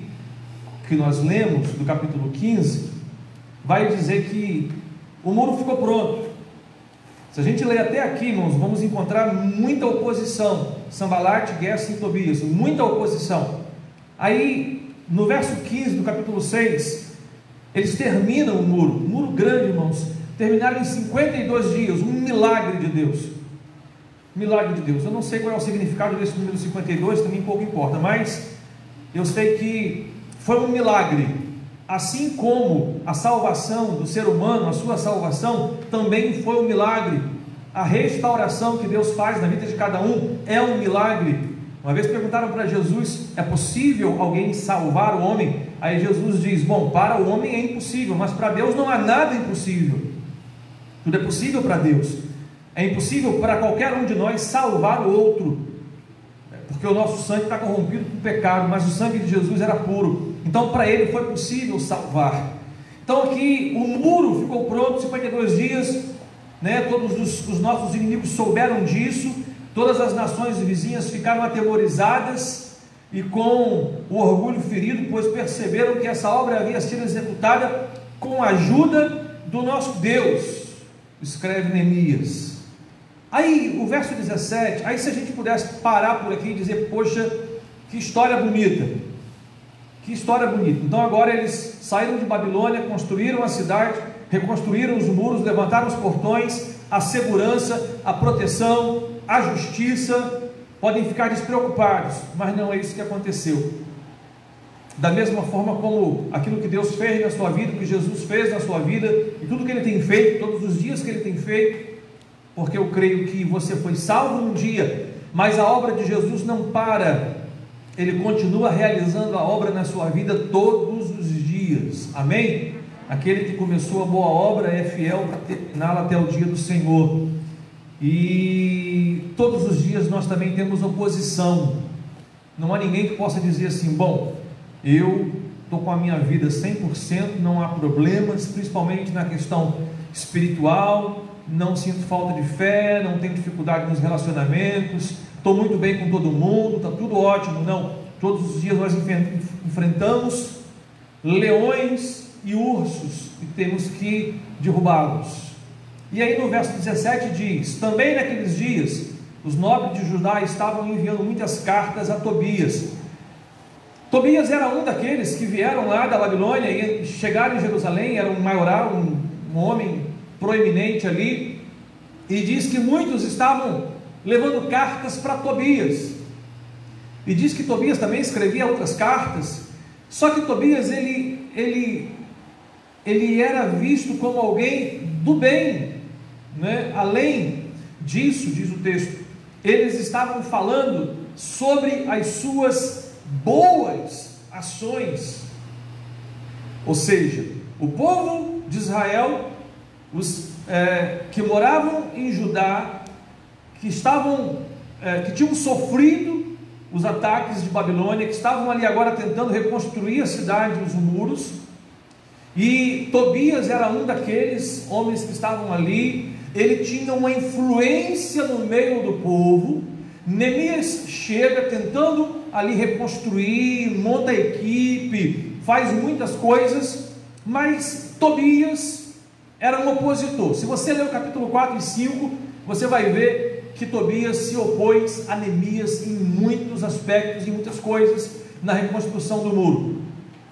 [SPEAKER 3] que nós lemos, do capítulo 15, vai dizer que o muro ficou pronto. Se a gente ler até aqui, irmãos, vamos encontrar muita oposição. Sanbalat, Gesem e Tobias, muita oposição. Aí, no verso 15 do capítulo 6, eles terminam o muro grande, irmãos, terminaram em 52 dias, um milagre de Deus. Milagre de Deus. Eu não sei qual é o significado desse número 52, também pouco importa, mas eu sei que foi um milagre. Assim como a salvação do ser humano, a sua salvação, também foi um milagre. A restauração que Deus faz na vida de cada um é um milagre. Uma vez perguntaram para Jesus, é possível alguém salvar o homem? Aí Jesus diz, bom, para o homem é impossível, mas para Deus não há nada impossível. Tudo é possível para Deus. É impossível para qualquer um de nós salvar o outro, porque o nosso sangue está corrompido com o pecado, mas o sangue de Jesus era puro. Então para ele foi possível salvar. Então aqui o muro ficou pronto, 52 dias, né? Todos os nossos inimigos souberam disso, todas as nações vizinhas ficaram atemorizadas e com o orgulho ferido, pois perceberam que essa obra havia sido executada com a ajuda do nosso Deus, escreve Neemias. Aí o verso 17, aí se a gente pudesse parar por aqui e dizer, poxa, que história bonita, que história bonita. Então agora eles saíram de Babilônia, construíram a cidade, reconstruíram os muros, levantaram os portões, a segurança, a proteção, a justiça, podem ficar despreocupados, mas não é isso que aconteceu. Da mesma forma como aquilo que Deus fez na sua vida, que Jesus fez na sua vida, e tudo que Ele tem feito, todos os dias que Ele tem feito, porque eu creio que você foi salvo um dia, mas a obra de Jesus não para, Ele continua realizando a obra na sua vida todos os dias, amém? Aquele que começou a boa obra é fiel para terminá-la até o dia do Senhor. E todos os dias nós também temos oposição. Não há ninguém que possa dizer assim, bom, eu estou com a minha vida 100%, não há problemas, principalmente na questão espiritual, não sinto falta de fé, não tenho dificuldade nos relacionamentos, estou muito bem com todo mundo, está tudo ótimo. Não, todos os dias nós enfrentamos leões e ursos e temos que derrubá-los. E aí no verso 17 diz, também naqueles dias os nobres de Judá estavam enviando muitas cartas a Tobias. Tobias era um daqueles que vieram lá da Babilônia e chegaram em Jerusalém, era um maioral, um homem proeminente ali, e diz que muitos estavam levando cartas para Tobias, e diz que Tobias também escrevia outras cartas, só que Tobias ele era visto como alguém do bem, né? Além disso, diz o texto, eles estavam falando sobre as suas boas ações. Ou seja, o povo de Israel, os que moravam em Judá, que tinham sofrido os ataques de Babilônia, que estavam ali agora tentando reconstruir a cidade, os muros, e Tobias era um daqueles homens que estavam ali. Ele tinha uma influência no meio do povo. Neemias chega tentando ali reconstruir, monta a equipe, faz muitas coisas, mas Tobias era um opositor. Se você ler o capítulo 4 e 5, você vai ver que Tobias se opôs a Neemias em muitos aspectos, em muitas coisas, na reconstrução do muro.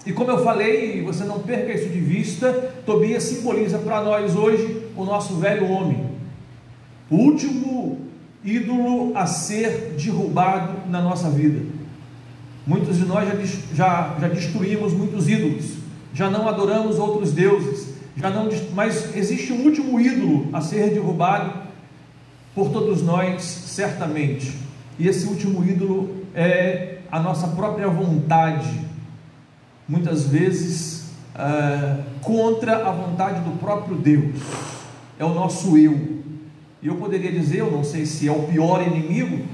[SPEAKER 3] E como eu falei, você não perca isso de vista, Tobias simboliza para nós hoje o nosso velho homem, o último ídolo a ser derrubado na nossa vida. Muitos de nós já destruímos muitos ídolos, já não adoramos outros deuses, mas existe um último ídolo a ser derrubado por todos nós, certamente, e esse último ídolo é a nossa própria vontade, muitas vezes contra a vontade do próprio Deus, é o nosso eu. E eu poderia dizer, eu não sei se é o pior inimigo,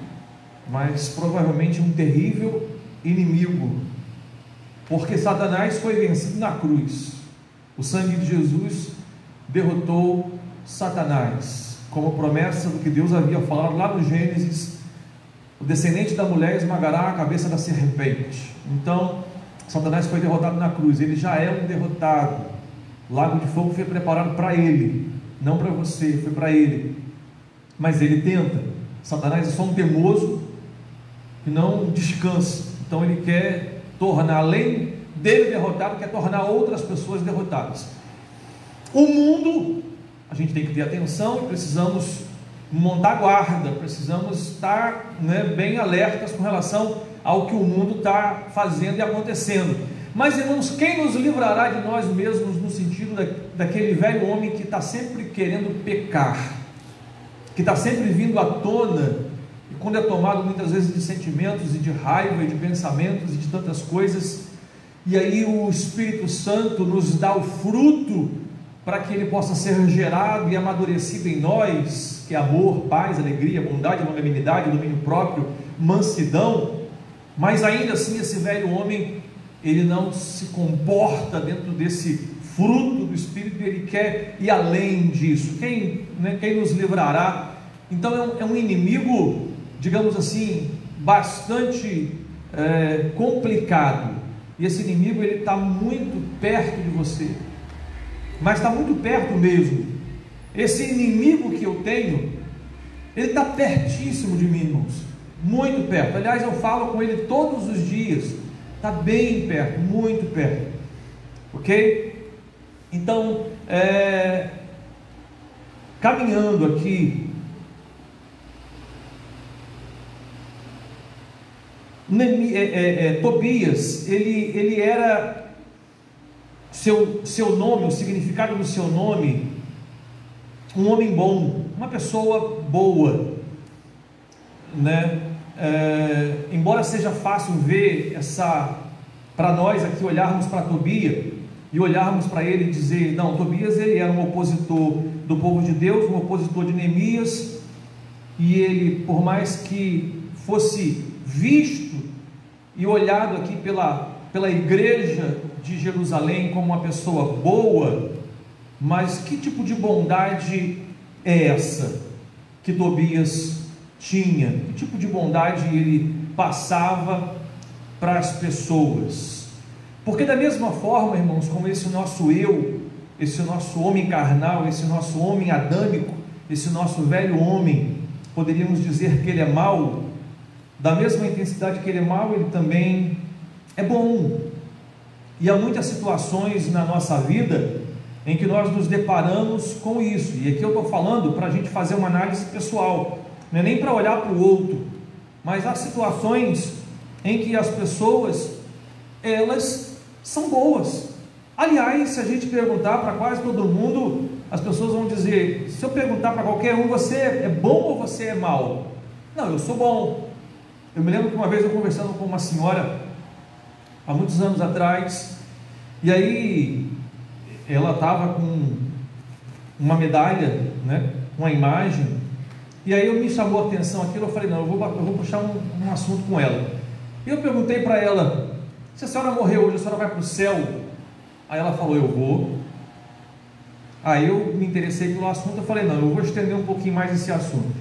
[SPEAKER 3] mas provavelmente um terrível inimigo, porque Satanás foi vencido na cruz. O sangue de Jesus derrotou Satanás, como promessa do que Deus havia falado lá no Gênesis: o descendente da mulher esmagará a cabeça da serpente. Então Satanás foi derrotado na cruz, ele já é um derrotado. O lago de fogo foi preparado para ele, não para você, foi para ele. Mas ele tenta. Satanás é só um teimoso que não descansa. Então ele quer tornar, além dele derrotado, quer tornar outras pessoas derrotadas. O mundo, a gente tem que ter atenção e precisamos montar guarda, precisamos estar bem alertas com relação ao que o mundo está fazendo e acontecendo. Mas, irmãos, quem nos livrará de nós mesmos, no sentido daquele velho homem que está sempre querendo pecar, que está sempre vindo à tona, e quando é tomado muitas vezes de sentimentos e de raiva e de pensamentos e de tantas coisas, e aí o Espírito Santo nos dá o fruto para que ele possa ser gerado e amadurecido em nós, que é amor, paz, alegria, bondade, longanimidade, domínio próprio, mansidão. Mas ainda assim esse velho homem, ele não se comporta dentro desse fruto do Espírito, ele quer ir além disso. Quem nos livrará? Então é um inimigo, digamos assim, bastante complicado, e esse inimigo ele está muito perto de você, mas está muito perto mesmo. Esse inimigo que eu tenho, ele está pertíssimo de mim, irmãos, muito perto. Aliás, eu falo com ele todos os dias, está bem perto, muito perto, ok? Então, caminhando aqui, Tobias, ele era, seu nome, o significado do seu nome, um homem bom, uma pessoa boa, embora seja fácil ver para nós aqui olharmos para Tobias e olharmos para ele e dizer, não, Tobias ele era um opositor do povo de Deus, um opositor de Neemias, e ele, por mais que fosse visto e olhado aqui pela igreja de Jerusalém como uma pessoa boa, mas que tipo de bondade é essa que Tobias tinha? Que tipo de bondade ele passava para as pessoas? Porque da mesma forma, irmãos, como esse nosso eu, esse nosso homem carnal, esse nosso homem adâmico, esse nosso velho homem, poderíamos dizer que ele é mau, da mesma intensidade que ele é mau, ele também é bom. E há muitas situações na nossa vida em que nós nos deparamos com isso, e aqui eu estou falando para a gente fazer uma análise pessoal, não é nem para olhar para o outro, mas há situações em que as pessoas, elas são boas. Aliás, se a gente perguntar para quase todo mundo, as pessoas vão dizer, se eu perguntar para qualquer um, você é bom ou você é mau? Não, eu sou bom. Eu me lembro que uma vez eu conversando com uma senhora, há muitos anos atrás, e aí ela estava com uma medalha, né, uma imagem, e aí me chamou a atenção aquilo. Eu falei, não, eu vou puxar um assunto com ela. E eu perguntei para ela: se a senhora morrer hoje, a senhora vai para o céu? Aí ela falou: eu vou. Aí eu me interessei pelo assunto. Eu falei: não, eu vou estender um pouquinho mais esse assunto.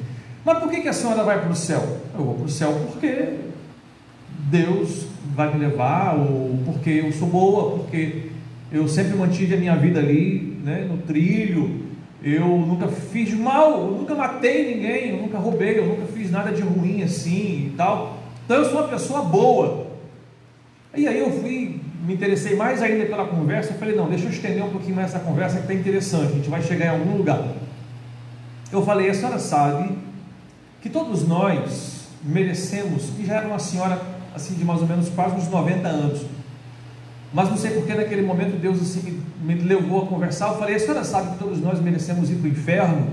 [SPEAKER 3] Mas por que a senhora vai para o céu? Eu vou para o céu porque Deus vai me levar, ou porque eu sou boa, porque eu sempre mantive a minha vida ali, né, no trilho. Eu nunca fiz mal, eu nunca matei ninguém, eu nunca roubei, eu nunca fiz nada de ruim assim e tal. Então eu sou uma pessoa boa. E aí eu me interessei mais ainda pela conversa. Eu falei: não, deixa eu estender um pouquinho mais essa conversa, que está interessante, a gente vai chegar em algum lugar. Eu falei: a senhora sabe que todos nós merecemos, e já era uma senhora assim de mais ou menos quase uns 90 anos, mas não sei porque naquele momento Deus assim me levou a conversar. Eu falei: a senhora sabe que todos nós merecemos ir para o inferno?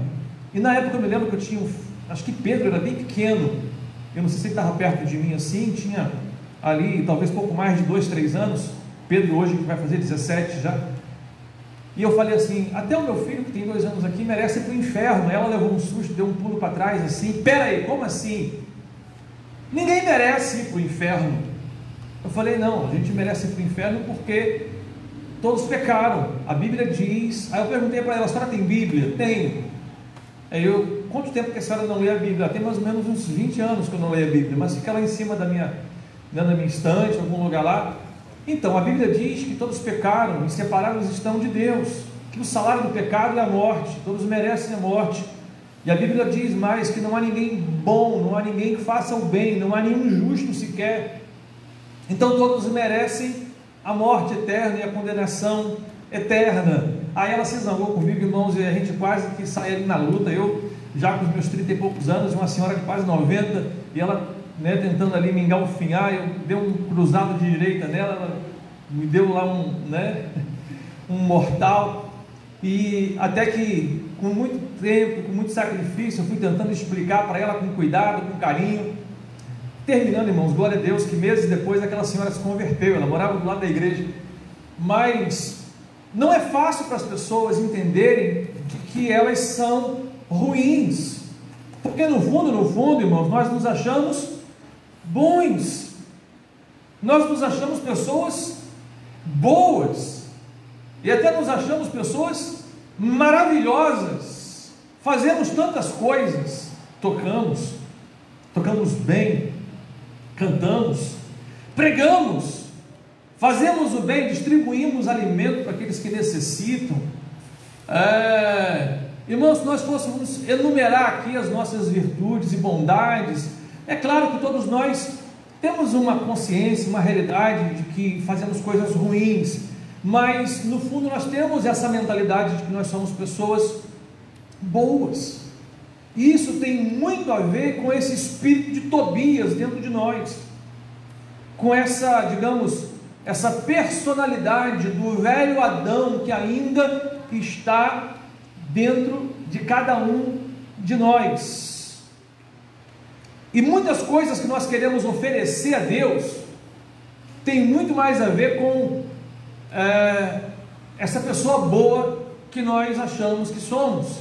[SPEAKER 3] E na época eu me lembro que eu tinha, acho que Pedro era bem pequeno, eu não sei se ele estava perto de mim assim, tinha ali talvez pouco mais de 2, 3 anos, Pedro hoje vai fazer 17 já, e eu falei assim: até o meu filho que tem 2 anos aqui merece ir para o inferno. Ela levou um susto, deu um pulo para trás assim: pera aí, como assim? Ninguém merece ir para o inferno. Eu falei: não, a gente merece ir para o inferno porque todos pecaram, a Bíblia diz. Aí eu perguntei para ela: a senhora tem Bíblia? Tenho. Aí eu: quanto tempo que a senhora não lê a Bíblia? Tem mais ou menos uns 20 anos que eu não leio a Bíblia, mas fica lá em cima da minha estante, em algum lugar lá. Então, a Bíblia diz que todos pecaram e separados estão de Deus, que o salário do pecado é a morte, todos merecem a morte. E a Bíblia diz mais que não há ninguém bom, não há ninguém que faça o bem, não há nenhum justo sequer. Então todos merecem a morte eterna e a condenação eterna. Aí ela se zangou comigo, irmãos, e a gente quase que sai ali na luta. Eu já com os meus 30 e poucos anos, uma senhora de quase 90, e ela, né, tentando ali me engalfinhar. Eu dei um cruzado de direita nela, ela me deu lá um mortal, e até que com muito tempo, com muito sacrifício, eu fui tentando explicar para ela com cuidado, com carinho. Terminando, irmãos, glória a Deus, que meses depois aquela senhora se converteu. Ela morava do lado da igreja. Mas não é fácil para as pessoas entenderem que elas são ruins, porque no fundo, irmãos, nós nos achamos bons, nós nos achamos pessoas boas, e até nos achamos pessoas maravilhosas, fazemos tantas coisas, tocamos bem, cantamos, pregamos, fazemos o bem, distribuímos alimento para aqueles que necessitam. Irmãos, se nós fôssemos enumerar aqui as nossas virtudes e bondades, é claro que todos nós temos uma consciência, uma realidade de que fazemos coisas ruins, mas no fundo nós temos essa mentalidade de que nós somos pessoas boas. E isso tem muito a ver com esse espírito de Tobias dentro de nós, com essa, digamos, essa personalidade do velho Adão que ainda está dentro de cada um de nós. E muitas coisas que nós queremos oferecer a Deus tem muito mais a ver com essa pessoa boa que nós achamos que somos,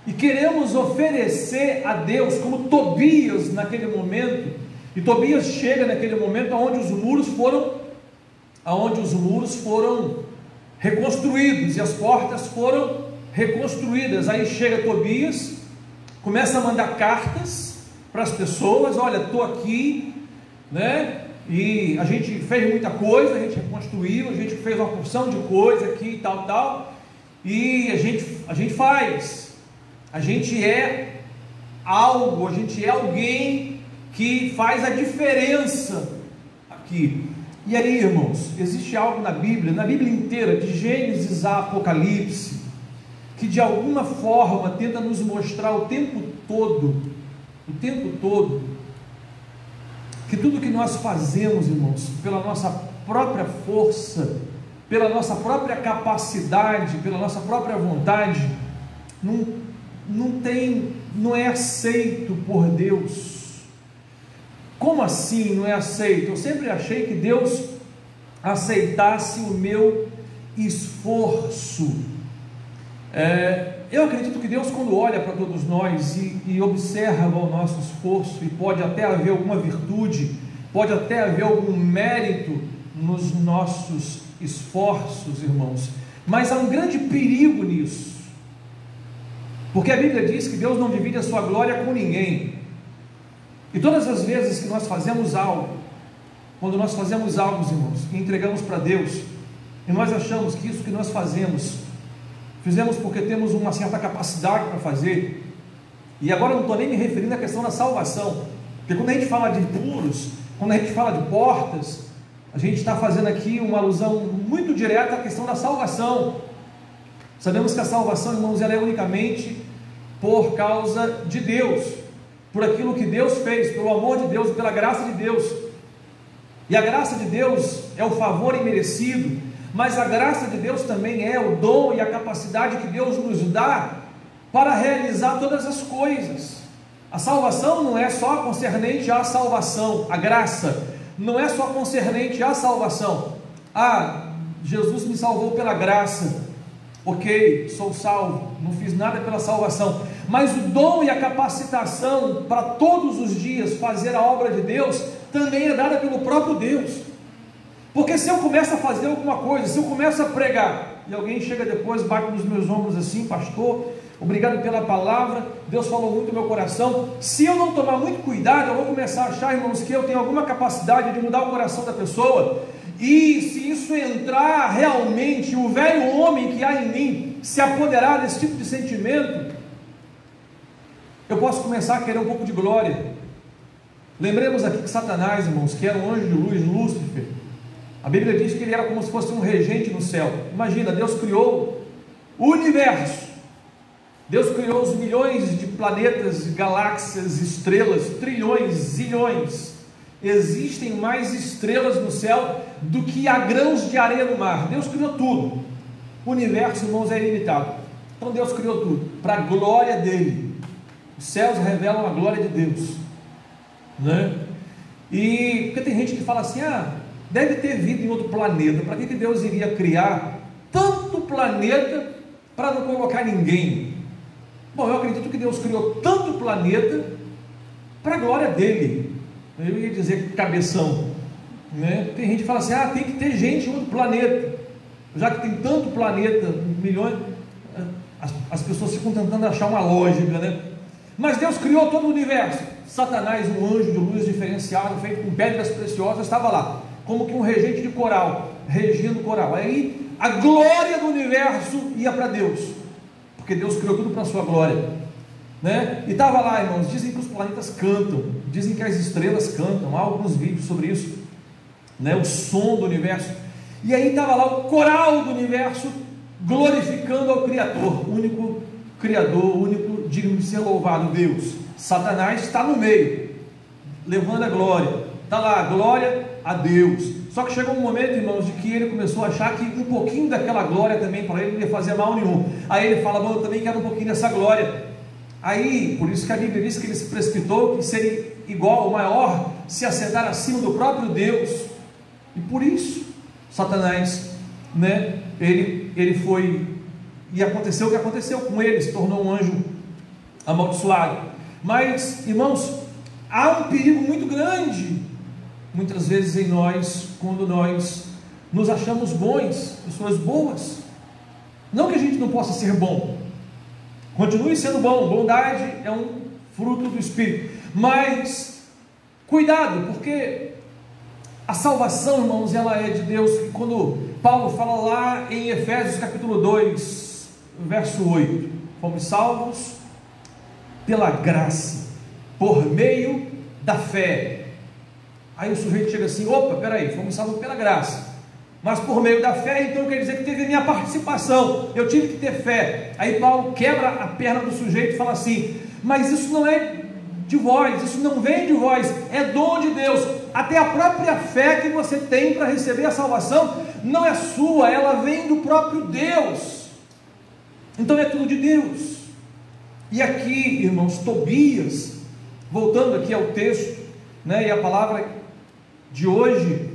[SPEAKER 3] e queremos oferecer a Deus como Tobias naquele momento. E Tobias chega naquele momento onde os muros foram reconstruídos e as portas foram reconstruídas. Aí chega Tobias, começa a mandar cartas para as pessoas: olha, estou aqui, né? E a gente fez muita coisa, a gente reconstruiu, a gente fez uma porção de coisa aqui e tal, e a gente faz, a gente é algo, a gente é alguém que faz a diferença aqui. E aí, irmãos, existe algo na Bíblia inteira, de Gênesis a Apocalipse, que de alguma forma tenta nos mostrar o tempo todo, que tudo que nós fazemos, irmãos, pela nossa própria força, pela nossa própria capacidade, pela nossa própria vontade, não é aceito por Deus. Como assim não é aceito? Eu sempre achei que Deus aceitasse o meu esforço. Eu acredito que Deus, quando olha para todos nós e observa o nosso esforço, e pode até haver alguma virtude, pode até haver algum mérito nos nossos esforços, irmãos, mas há um grande perigo nisso, porque a Bíblia diz que Deus não divide a sua glória com ninguém. E todas as vezes que nós fazemos algo, quando nós fazemos algo, irmãos, e entregamos para Deus, e nós achamos que isso que nós fizemos porque temos uma certa capacidade para fazer, e agora eu não estou nem me referindo à questão da salvação, porque quando a gente fala de muros, quando a gente fala de portas, a gente está fazendo aqui uma alusão muito direta à questão da salvação. Sabemos que a salvação, irmãos, ela é unicamente por causa de Deus, por aquilo que Deus fez, pelo amor de Deus, pela graça de Deus. E a graça de Deus é o favor imerecido, mas a graça de Deus também é o dom e a capacidade que Deus nos dá para realizar todas as coisas. A salvação não é só concernente à salvação, a graça não é só concernente à salvação. Jesus me salvou pela graça, ok, sou salvo, não fiz nada pela salvação, mas o dom e a capacitação para todos os dias fazer a obra de Deus também é dada pelo próprio Deus. Porque se eu começo a fazer alguma coisa, se eu começo a pregar, e alguém chega depois, bate nos meus ombros assim: pastor, obrigado pela palavra, Deus falou muito no meu coração. Se eu não tomar muito cuidado, eu vou começar a achar, irmãos, que eu tenho alguma capacidade de mudar o coração da pessoa, e se isso entrar realmente, o velho homem que há em mim se apoderar desse tipo de sentimento, eu posso começar a querer um pouco de glória. Lembremos aqui que Satanás, irmãos, que era um anjo de luz, Lúcifer, a Bíblia diz que ele era como se fosse um regente no céu. Imagina, Deus criou o universo, Deus criou os milhões de planetas, galáxias, estrelas, trilhões, zilhões. Existem mais estrelas no céu do que há grãos de areia no mar. Deus criou tudo. O universo, irmãos, é ilimitado. Então Deus criou tudo para a glória dele. Os céus revelam a glória de Deus, né? E porque tem gente que fala assim: deve ter vida em outro planeta. Para que Deus iria criar tanto planeta para não colocar ninguém? Bom, eu acredito que Deus criou tanto planeta para a glória dele. Eu ia dizer cabeção, né? Tem gente que fala assim: tem que ter gente em outro planeta, já que tem tanto planeta, milhões. As pessoas ficam tentando achar uma lógica, né? Mas Deus criou todo o universo. Satanás, um anjo de luz diferenciado, feito com pedras preciosas, estava lá, como que um regente de coral, regindo o coral. Aí a glória do universo ia para Deus, porque Deus criou tudo para a sua glória, né? E estava lá, irmãos. Dizem que os planetas cantam, dizem que as estrelas cantam. Há alguns vídeos sobre isso, né? O som do universo. E aí estava lá o coral do universo glorificando ao Criador, único Criador, único digno de ser louvado, Deus. Satanás está no meio, levando a glória. Está lá, glória a Deus. Só que chegou um momento, irmãos, de que ele começou a achar que um pouquinho daquela glória também para ele não ia fazer mal nenhum. Aí ele fala: bom, eu também quero um pouquinho dessa glória. Aí, por isso que a Bíblia diz que ele se precipitou, que seria igual ou maior se assentar acima do próprio Deus. E por isso Satanás, né, ele foi, e aconteceu o que aconteceu com ele, se tornou um anjo amaldiçoado. Mas, irmãos, há um perigo muito grande muitas vezes em nós, quando nós nos achamos bons, pessoas boas. Não que a gente não possa ser bom, continue sendo bom, bondade é um fruto do Espírito, mas cuidado, porque a salvação, irmãos, ela é de Deus. E quando Paulo fala lá em Efésios capítulo 2, verso 8, fomos salvos pela graça, por meio da fé. Aí o sujeito chega assim: opa, peraí, fomos salvos pela graça, mas por meio da fé, então quer dizer que teve minha participação, eu tive que ter fé. Aí Paulo quebra a perna do sujeito e fala assim: mas isso não é de vós, isso não vem de vós, é dom de Deus. Até a própria fé que você tem para receber a salvação não é sua, ela vem do próprio Deus. Então é tudo de Deus. E aqui, irmãos, Tobias, voltando aqui ao texto, né, e a palavra de hoje,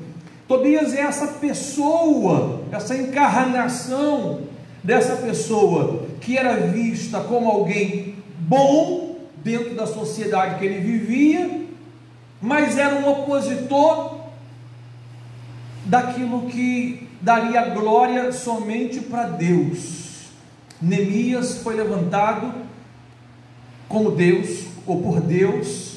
[SPEAKER 3] Tobias é essa pessoa, essa encarnação dessa pessoa que era vista como alguém bom dentro da sociedade que ele vivia, mas era um opositor daquilo que daria glória somente para Deus. Neemias foi levantado como Deus, ou por Deus,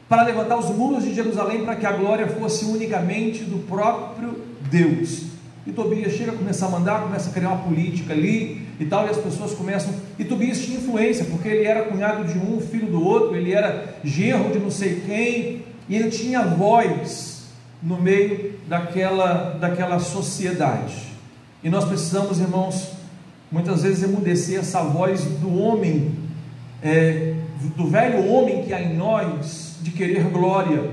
[SPEAKER 3] para levantar os muros de Jerusalém, para que a glória fosse unicamente do próprio Deus. E Tobias chega a começar a mandar, começa a criar uma política ali e tal, e as pessoas começam, e Tobias tinha influência, porque ele era cunhado de um, filho do outro, ele era genro de não sei quem, e ele tinha voz no meio daquela sociedade. E nós precisamos, irmãos, muitas vezes emudecer essa voz do homem, do velho homem que há em nós, de querer glória.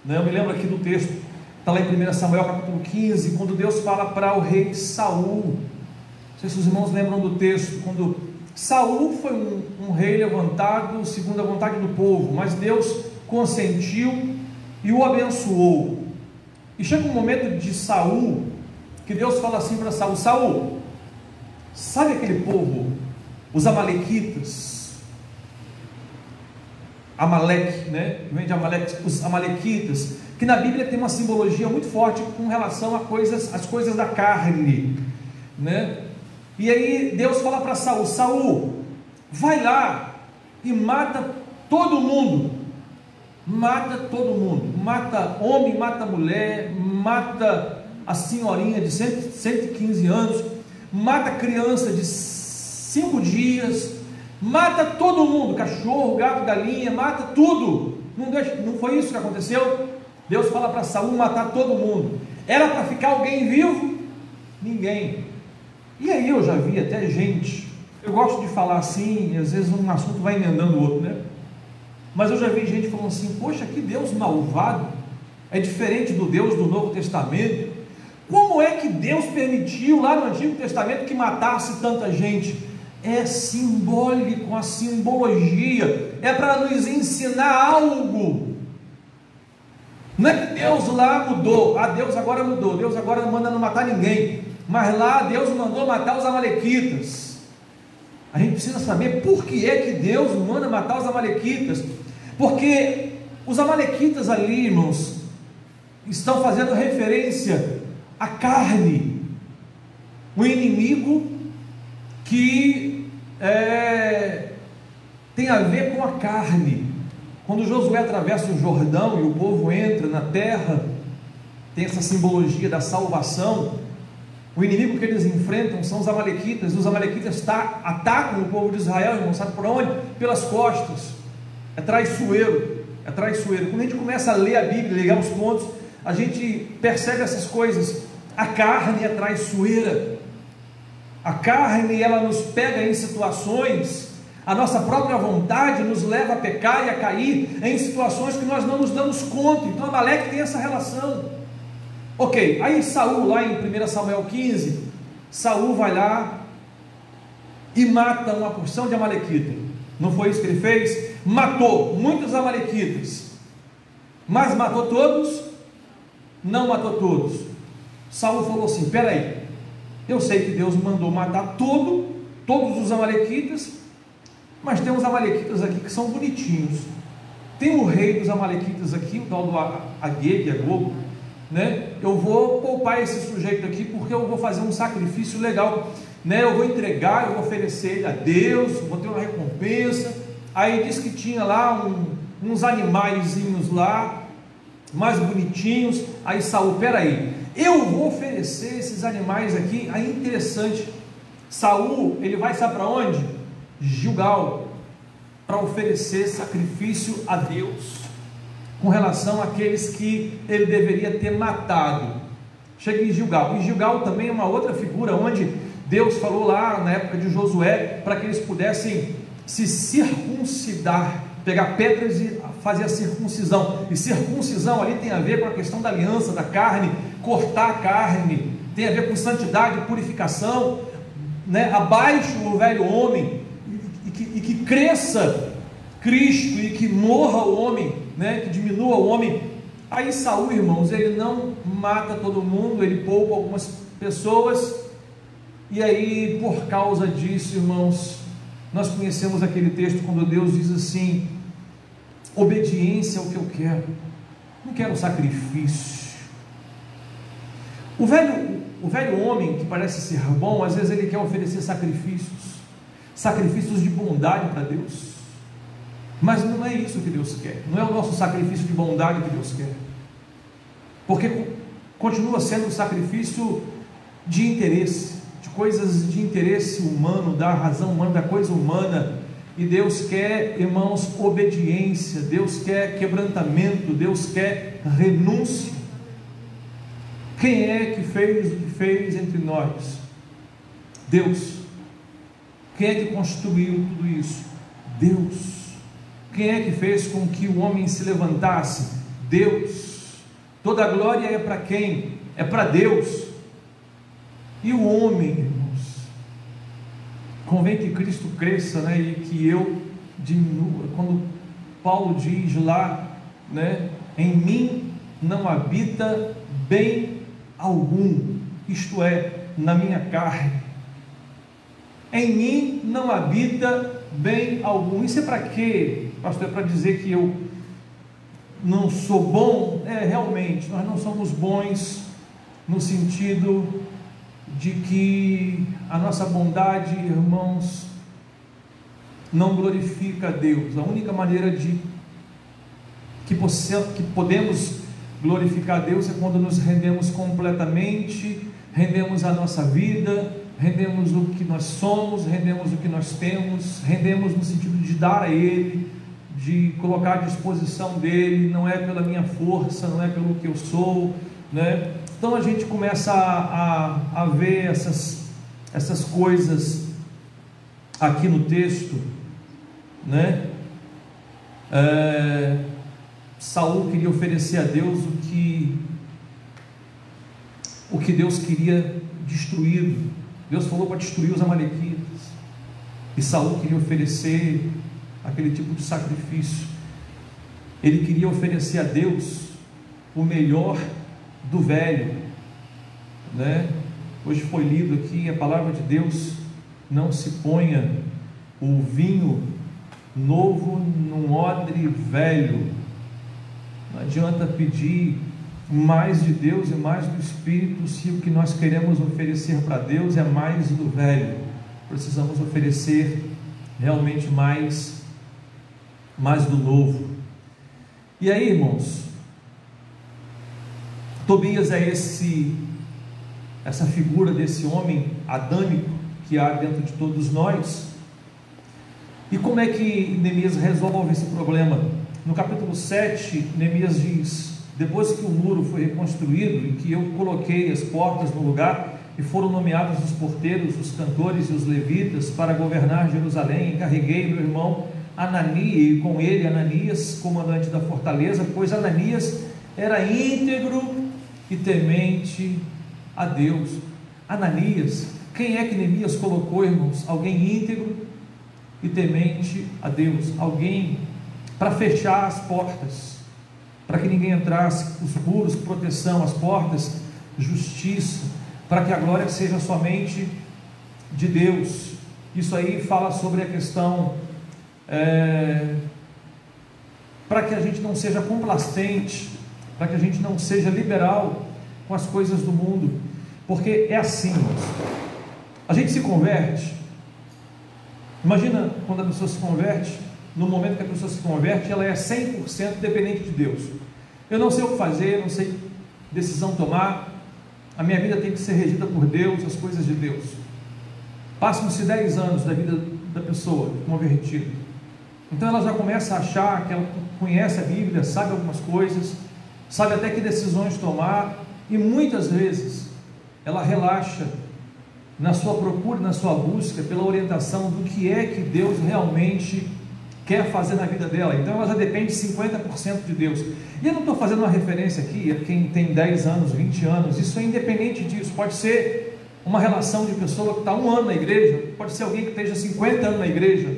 [SPEAKER 3] Eu me lembro aqui do texto, está lá em 1 Samuel capítulo 15, quando Deus fala para o rei Saul. Não sei se os irmãos lembram do texto, quando Saul foi um rei levantado segundo a vontade do povo, mas Deus consentiu e o abençoou. E chega um momento de Saul, que Deus fala assim para Saul: Saul, sabe aquele povo, os amalequitas, Amaleque, vem de Amaleque, os amalequitas, que na Bíblia tem uma simbologia muito forte com relação às coisas da carne, E aí Deus fala para Saul: Saul, vai lá e mata todo mundo, mata homem, mata mulher, mata a senhorinha de 115 anos, mata criança de 5 dias, mata todo mundo, cachorro, gato, galinha, mata tudo. Não foi isso que aconteceu? Deus fala para Saul matar todo mundo. Era para ficar alguém vivo? Ninguém. E aí eu já vi até gente, eu gosto de falar assim, e às vezes um assunto vai emendando o outro, mas eu já vi gente falando assim: poxa, que Deus malvado, é diferente do Deus do Novo Testamento. Como é que Deus permitiu lá no Antigo Testamento que matasse tanta gente? É simbólico, a simbologia é para nos ensinar algo. Não é que Deus lá mudou, Deus agora mudou, Deus agora não manda não matar ninguém, mas lá Deus mandou matar os amalequitas. A gente precisa saber por que é que Deus manda matar os amalequitas, porque os amalequitas ali, irmãos, estão fazendo referência à carne, o inimigo que tem a ver com a carne. Quando Josué atravessa o Jordão e o povo entra na terra, tem essa simbologia da salvação. O inimigo que eles enfrentam são os amalequitas. Os amalequitas atacam o povo de Israel, irmão, sabe por onde? Pelas costas. É traiçoeiro. Quando a gente começa a ler a Bíblia, ligar os pontos, a gente percebe essas coisas. A carne é traiçoeira. A carne, ela nos pega em situações, a nossa própria vontade nos leva a pecar e a cair em situações que nós não nos damos conta. Então Amaleque tem essa relação. Ok, aí Saul, lá em 1 Samuel 15, Saul vai lá e mata uma porção de amalequita. Não foi isso que ele fez? Matou muitos amalequitas, mas matou todos? Não matou todos. Saul falou assim: peraí, eu sei que Deus mandou matar todos os amalequitas, mas tem uns amalequitas aqui que são bonitinhos. Tem o rei dos amalequitas aqui, o tal do Agag, eu vou poupar esse sujeito aqui, porque eu vou fazer um sacrifício legal, eu vou entregar, eu vou oferecer ele a Deus, vou ter uma recompensa. Aí diz que tinha lá uns animaizinhos lá, mais bonitinhos. Aí Saul: peraí, eu vou oferecer esses animais aqui. Aí interessante, Saul, ele vai, sabe para onde? Gilgal, para oferecer sacrifício a Deus, com relação àqueles que ele deveria ter matado. Chega em Gilgal, e Gilgal também é uma outra figura, onde Deus falou lá na época de Josué, para que eles pudessem se circuncidar, pegar pedras e fazer a circuncisão. E circuncisão ali tem a ver com a questão da aliança, da carne, cortar a carne, tem a ver com santidade, purificação, abaixo o velho homem, e que cresça Cristo, e que morra o homem, que diminua o homem Aí Saul, irmãos, ele não mata todo mundo, ele poupa algumas pessoas, e aí por causa disso, irmãos, nós conhecemos aquele texto quando Deus diz assim: obediência é o que eu quero, não quero sacrifício. O velho homem que parece ser bom, às vezes ele quer oferecer sacrifícios de bondade para Deus, mas não é isso que Deus quer, não é o nosso sacrifício de bondade que Deus quer, porque continua sendo um sacrifício de interesse, de coisas de interesse humano, da razão humana, da coisa humana. E Deus quer, irmãos, obediência, Deus quer quebrantamento, Deus quer renúncia. Quem é que fez o que fez entre nós? Deus. Quem é que construiu tudo isso? Deus. Quem é que fez com que o homem se levantasse? Deus. Toda a glória é para quem? É para Deus. E o homem, irmãos, convém que Cristo cresça, né, e que eu diminua. Quando Paulo diz lá, né, em mim não habita bem algum, isto é, na minha carne. Em mim não habita bem algum. Isso é para quê, pastor? É para dizer que eu não sou bom? Realmente, nós não somos bons no sentido de que a nossa bondade, irmãos, não glorifica a Deus. A única maneira que podemos glorificar a Deus é quando nos rendemos completamente, rendemos a nossa vida, rendemos o que nós somos, rendemos o que nós temos, rendemos no sentido de dar a Ele, de colocar à disposição dEle. Não é pela minha força, não é pelo que eu sou, né? Então a gente começa a ver essas coisas aqui no texto, né? Saul queria oferecer a Deus o que Deus queria destruído. Deus falou para destruir os amalequitas, e Saul queria oferecer aquele tipo de sacrifício. Ele queria oferecer a Deus o melhor do velho, né? Hoje foi lido aqui a palavra de Deus: não se ponha o vinho novo num odre velho. Não adianta pedir mais de Deus e mais do Espírito se o que nós queremos oferecer para Deus é mais do velho. Precisamos oferecer realmente mais do novo. E aí, irmãos, Tobias é essa figura desse homem adâmico que há dentro de todos nós. E como é que Neemias resolve esse problema? No capítulo 7, Neemias diz: depois que o muro foi reconstruído e que eu coloquei as portas no lugar e foram nomeados os porteiros, os cantores e os levitas para governar Jerusalém, encarreguei meu irmão Ananias, e com ele Ananias, comandante da fortaleza, pois Ananias era íntegro e temente a Deus. Ananias, quem é que Neemias colocou, irmãos? Alguém íntegro e temente a Deus, alguém para fechar as portas, para que ninguém entrasse, os muros, proteção, as portas, justiça, para que a glória seja somente de Deus. Isso aí fala sobre a questão, para que a gente não seja complacente, para que a gente não seja liberal com as coisas do mundo, porque é assim, a gente se converte. Imagina quando a pessoa se converte. No momento que a pessoa se converte, ela é 100% dependente de Deus. Eu não sei o que fazer, eu não sei decisão tomar, a minha vida tem que ser regida por Deus, as coisas de Deus. Passam-se 10 anos da vida da pessoa convertida, então ela já começa a achar que ela conhece a Bíblia, sabe algumas coisas, sabe até que decisões tomar, e muitas vezes ela relaxa na sua procura, na sua busca pela orientação do que é que Deus realmente quer fazer na vida dela. Então ela já depende 50% de Deus. E eu não estou fazendo uma referência aqui a quem tem 10 anos, 20 anos, isso é independente disso. Pode ser uma relação de pessoa que está 1 ano na igreja, pode ser alguém que esteja 50 anos na igreja,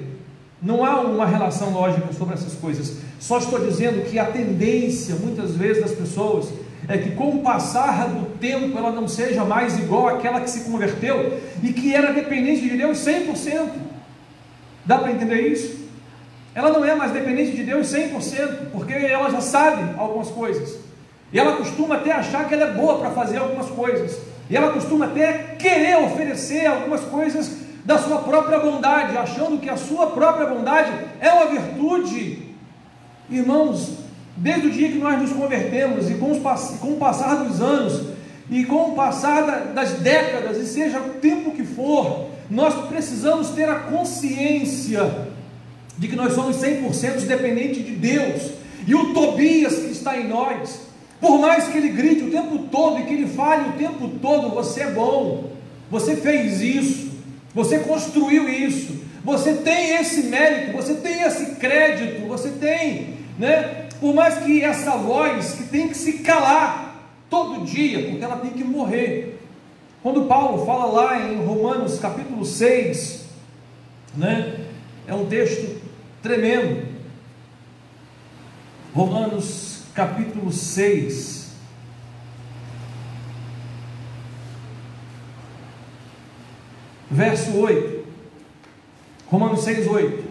[SPEAKER 3] Não há uma relação lógica sobre essas coisas. Só estou dizendo que a tendência, muitas vezes, das pessoas é que com o passar do tempo ela não seja mais igual àquela que se converteu e que era dependente de Deus 100%. Dá para entender isso? Ela não é mais dependente de Deus 100%, porque ela já sabe algumas coisas. E ela costuma até achar que ela é boa para fazer algumas coisas. E ela costuma até querer oferecer algumas coisas da sua própria bondade, achando que a sua própria bondade é uma virtude. Irmãos, desde o dia que nós nos convertemos, e com o passar dos anos, e com o passar das décadas, e seja o tempo que for, nós precisamos ter a consciência de que nós somos 100% dependentes de Deus. E o Tobias que está em nós, por mais que ele grite o tempo todo e que ele fale o tempo todo: você é bom, você fez isso, você construiu isso, você tem esse mérito, você tem esse crédito, você tem, né? Por mais que essa voz que tem que se calar todo dia, porque ela tem que morrer. Quando Paulo fala lá em Romanos capítulo 6, né? É um texto tremendo. Romanos capítulo 6, verso 8. Romanos 6, 8.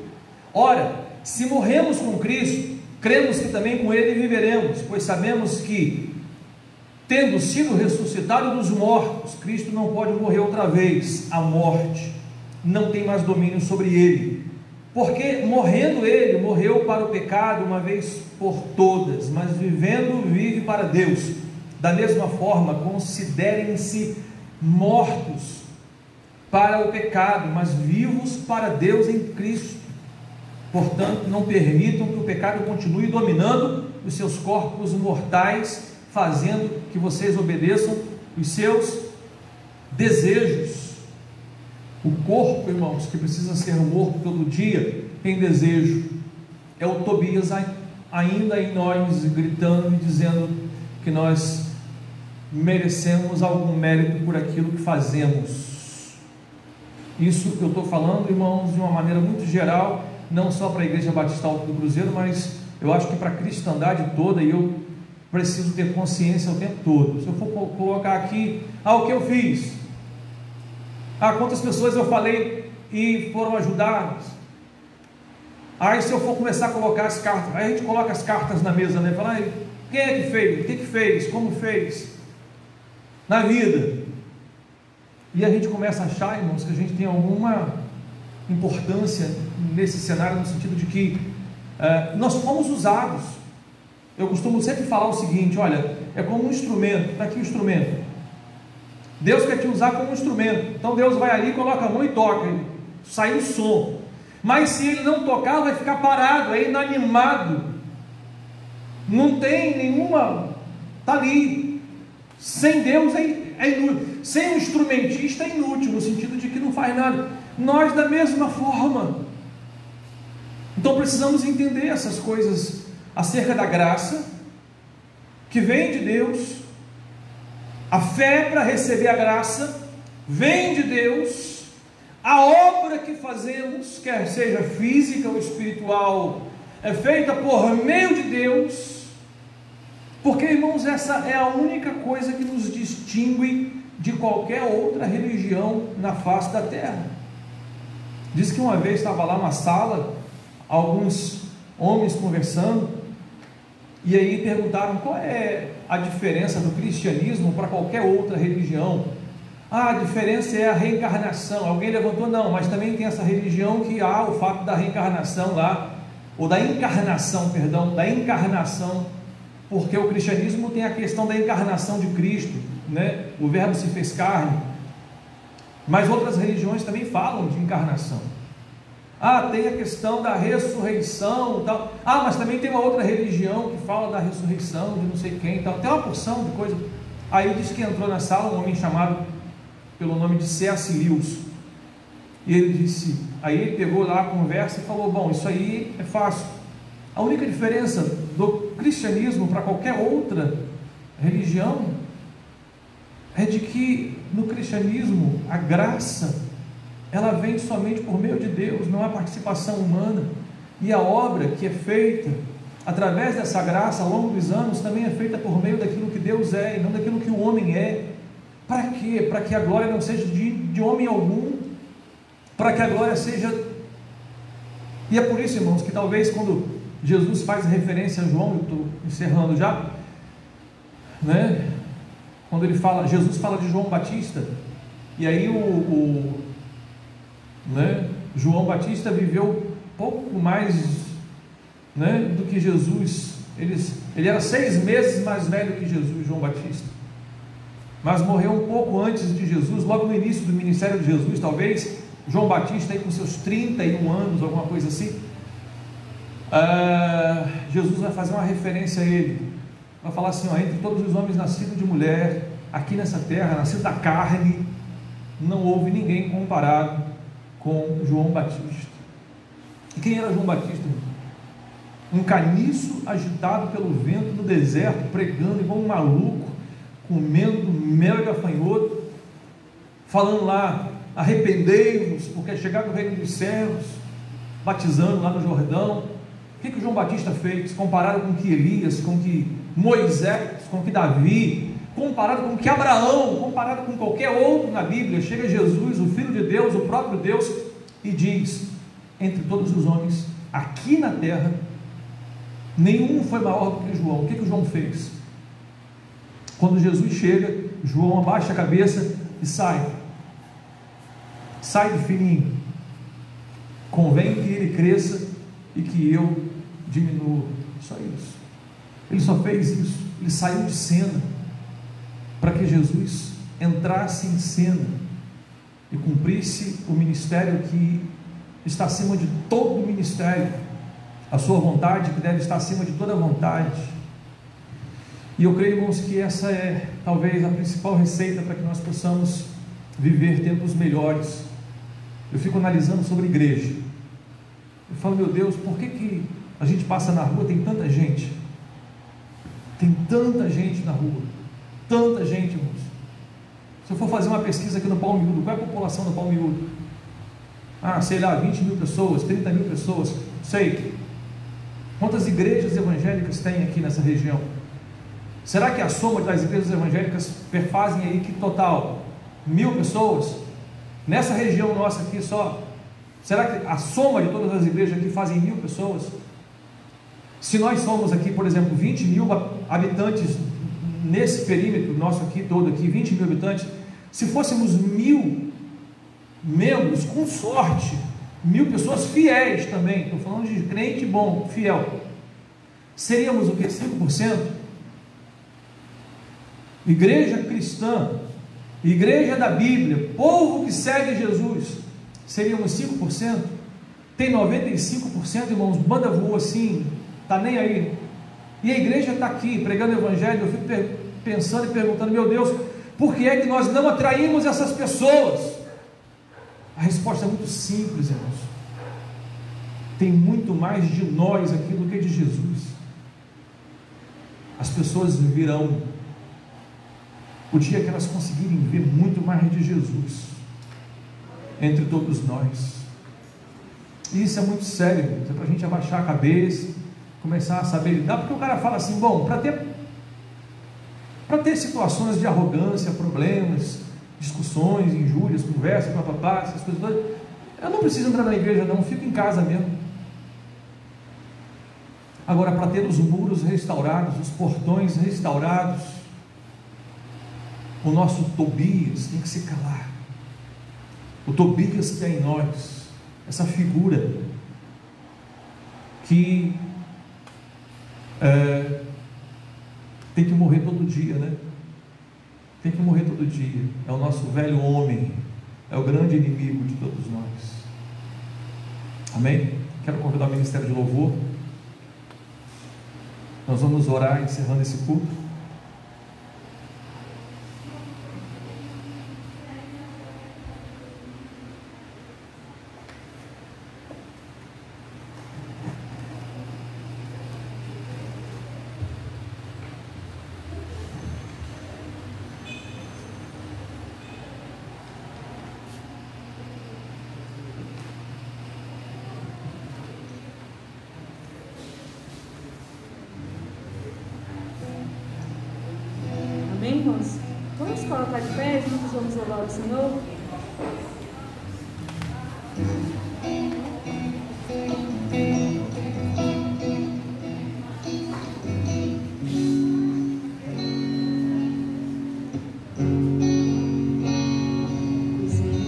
[SPEAKER 3] Ora, se morremos com Cristo, cremos que também com Ele viveremos, pois sabemos que, tendo sido ressuscitado dos mortos, Cristo não pode morrer outra vez. A morte não tem mais domínio sobre Ele, porque morrendo Ele, morreu para o pecado uma vez por todas, mas vivendo, vive para Deus. Da mesma forma, considerem-se mortos para o pecado, mas vivos para Deus em Cristo. Portanto, não permitam que o pecado continue dominando os seus corpos mortais, fazendo que vocês obedeçam os seus desejos. O corpo, irmãos, que precisa ser morto todo dia, tem desejo. É o Tobias ainda em nós, gritando e dizendo que nós merecemos algum mérito por aquilo que fazemos. Isso que eu estou falando, irmãos, de uma maneira muito geral, não só para a Igreja Batista Alto do Cruzeiro, mas eu acho que para a cristandade toda, e eu preciso ter consciência o tempo todo. Se eu for colocar aqui, o que eu fiz? Quantas pessoas eu falei e foram ajudadas? Aí se eu for começar a colocar as cartas, aí a gente coloca as cartas na mesa, né? Fala, quem é que fez? O que fez? Como fez? Na vida. E a gente começa a achar, irmãos, que a gente tem alguma importância nesse cenário, no sentido de que nós fomos usados. Eu costumo sempre falar o seguinte: olha, é como um instrumento. Está aqui o instrumento. Deus quer te usar como um instrumento. Então Deus vai ali, coloca a mão e toca, sai o som. Mas se Ele não tocar, vai ficar parado, é inanimado, não tem nenhuma, está ali. Sem Deus é inútil. Sem o instrumentista é inútil, no sentido de que não faz nada. Nós da mesma forma. Então precisamos entender essas coisas acerca da graça que vem de Deus. A fé para receber a graça vem de Deus. A obra que fazemos, quer seja física ou espiritual, é feita por meio de Deus. Porque, irmãos, essa é a única coisa que nos distingue de qualquer outra religião na face da terra. Diz que uma vez estava lá uma sala, alguns homens conversando, e aí perguntaram qual é a diferença do cristianismo para qualquer outra religião. A diferença é a reencarnação. Alguém levantou, não, mas também tem essa religião que há o fato da reencarnação lá, ou da encarnação, perdão, da encarnação, porque o cristianismo tem a questão da encarnação de Cristo, né? O verbo se fez carne. Mas outras religiões também falam de encarnação. Tem a questão da ressurreição, tal. Mas também tem uma outra religião que fala da ressurreição de não sei quem, tal. Tem uma porção de coisa. Aí diz que entrou na sala um homem chamado pelo nome de C.S. Lewis. E ele disse, aí ele pegou lá a conversa e falou: bom, isso aí é fácil. A única diferença do cristianismo para qualquer outra religião é de que no cristianismo a graça ela vem somente por meio de Deus, não há participação humana. E a obra que é feita através dessa graça ao longo dos anos também é feita por meio daquilo que Deus é e não daquilo que o homem é. Para quê? Para que a glória não seja de homem algum, para que a glória seja... E é por isso, irmãos, que talvez quando Jesus faz referência a João, eu estou encerrando já, né? Quando ele fala, Jesus fala de João Batista, e aí João Batista viveu pouco mais, né, do que Jesus. Ele era 6 meses mais velho que Jesus, João Batista, mas morreu um pouco antes de Jesus, logo no início do ministério de Jesus, talvez João Batista aí com seus 31 anos, alguma coisa assim. Jesus vai fazer uma referência a ele, vai falar assim, entre todos os homens nascidos de mulher, aqui nessa terra, nascido da carne, não houve ninguém comparado com João Batista. E quem era João Batista? Um caniço agitado pelo vento no deserto, pregando igual um maluco, comendo mel e gafanhoto, falando lá, arrependei-vos, porque é chegado o reino dos céus, batizando lá no Jordão. O que João Batista fez? Comparado com que Elias, com que Moisés, com que Davi, comparado com que Abraão, comparado com qualquer outro na Bíblia, chega Jesus, o Filho de Deus, o próprio Deus, e diz, entre todos os homens, aqui na terra, nenhum foi maior do que João. O que João fez? Quando Jesus chega, João abaixa a cabeça e sai do fininho. Convém que ele cresça e que eu diminua. Só isso. Ele só fez isso. Ele saiu de cena para que Jesus entrasse em cena e cumprisse o ministério que está acima de todo o ministério, a sua vontade que deve estar acima de toda vontade. E eu creio, irmãos, que essa é talvez a principal receita para que nós possamos viver tempos melhores. Eu fico analisando sobre igreja, eu falo, meu Deus, por que a gente passa na rua, tem tanta gente na rua, tanta gente, irmãos. Se eu for fazer uma pesquisa aqui no Pau Miúdo, qual é a população do Pau Miúdo? Sei lá, 20 mil pessoas, 30 mil pessoas, sei. Quantas igrejas evangélicas tem aqui nessa região? Será que a soma das igrejas evangélicas perfazem aí que total? 1000 pessoas? Nessa região nossa aqui só? Será que a soma de todas as igrejas aqui fazem 1000 pessoas? Se nós somos aqui, por exemplo, 20 mil habitantes nesse perímetro nosso aqui todo aqui, 20 mil habitantes, se fôssemos 1000 membros, com sorte, 1000 pessoas fiéis também, estou falando de crente bom, fiel, seríamos o que? 5%? Igreja cristã, igreja da Bíblia, povo que segue Jesus, seríamos 5%? Tem 95%, irmãos, banda voa assim, está nem aí. E a igreja está aqui pregando o evangelho. Eu fico pensando e perguntando, meu Deus, por que é que nós não atraímos essas pessoas? A resposta é muito simples, irmãos. Tem muito mais de nós aqui do que de Jesus. As pessoas virão o dia que elas conseguirem ver muito mais de Jesus entre todos nós. E isso é muito sério, irmãos. É para a gente abaixar a cabeça, começar a saber lidar, porque o cara fala assim, bom, para ter situações de arrogância, problemas, discussões, injúrias, conversas, papapá, essas coisas todas, eu não preciso entrar na igreja não, fico em casa mesmo. Agora, para ter os muros restaurados, os portões restaurados, o nosso Tobias tem que se calar. O Tobias que é em nós, essa figura que tem que morrer todo dia, né? Tem que morrer todo dia. É o nosso velho homem, é o grande inimigo de todos nós. Amém? Quero convidar o Ministério de Louvor. Nós vamos orar encerrando esse culto.
[SPEAKER 2] irmãos? Vamos colocar de pé, juntos vamos louvar o Senhor?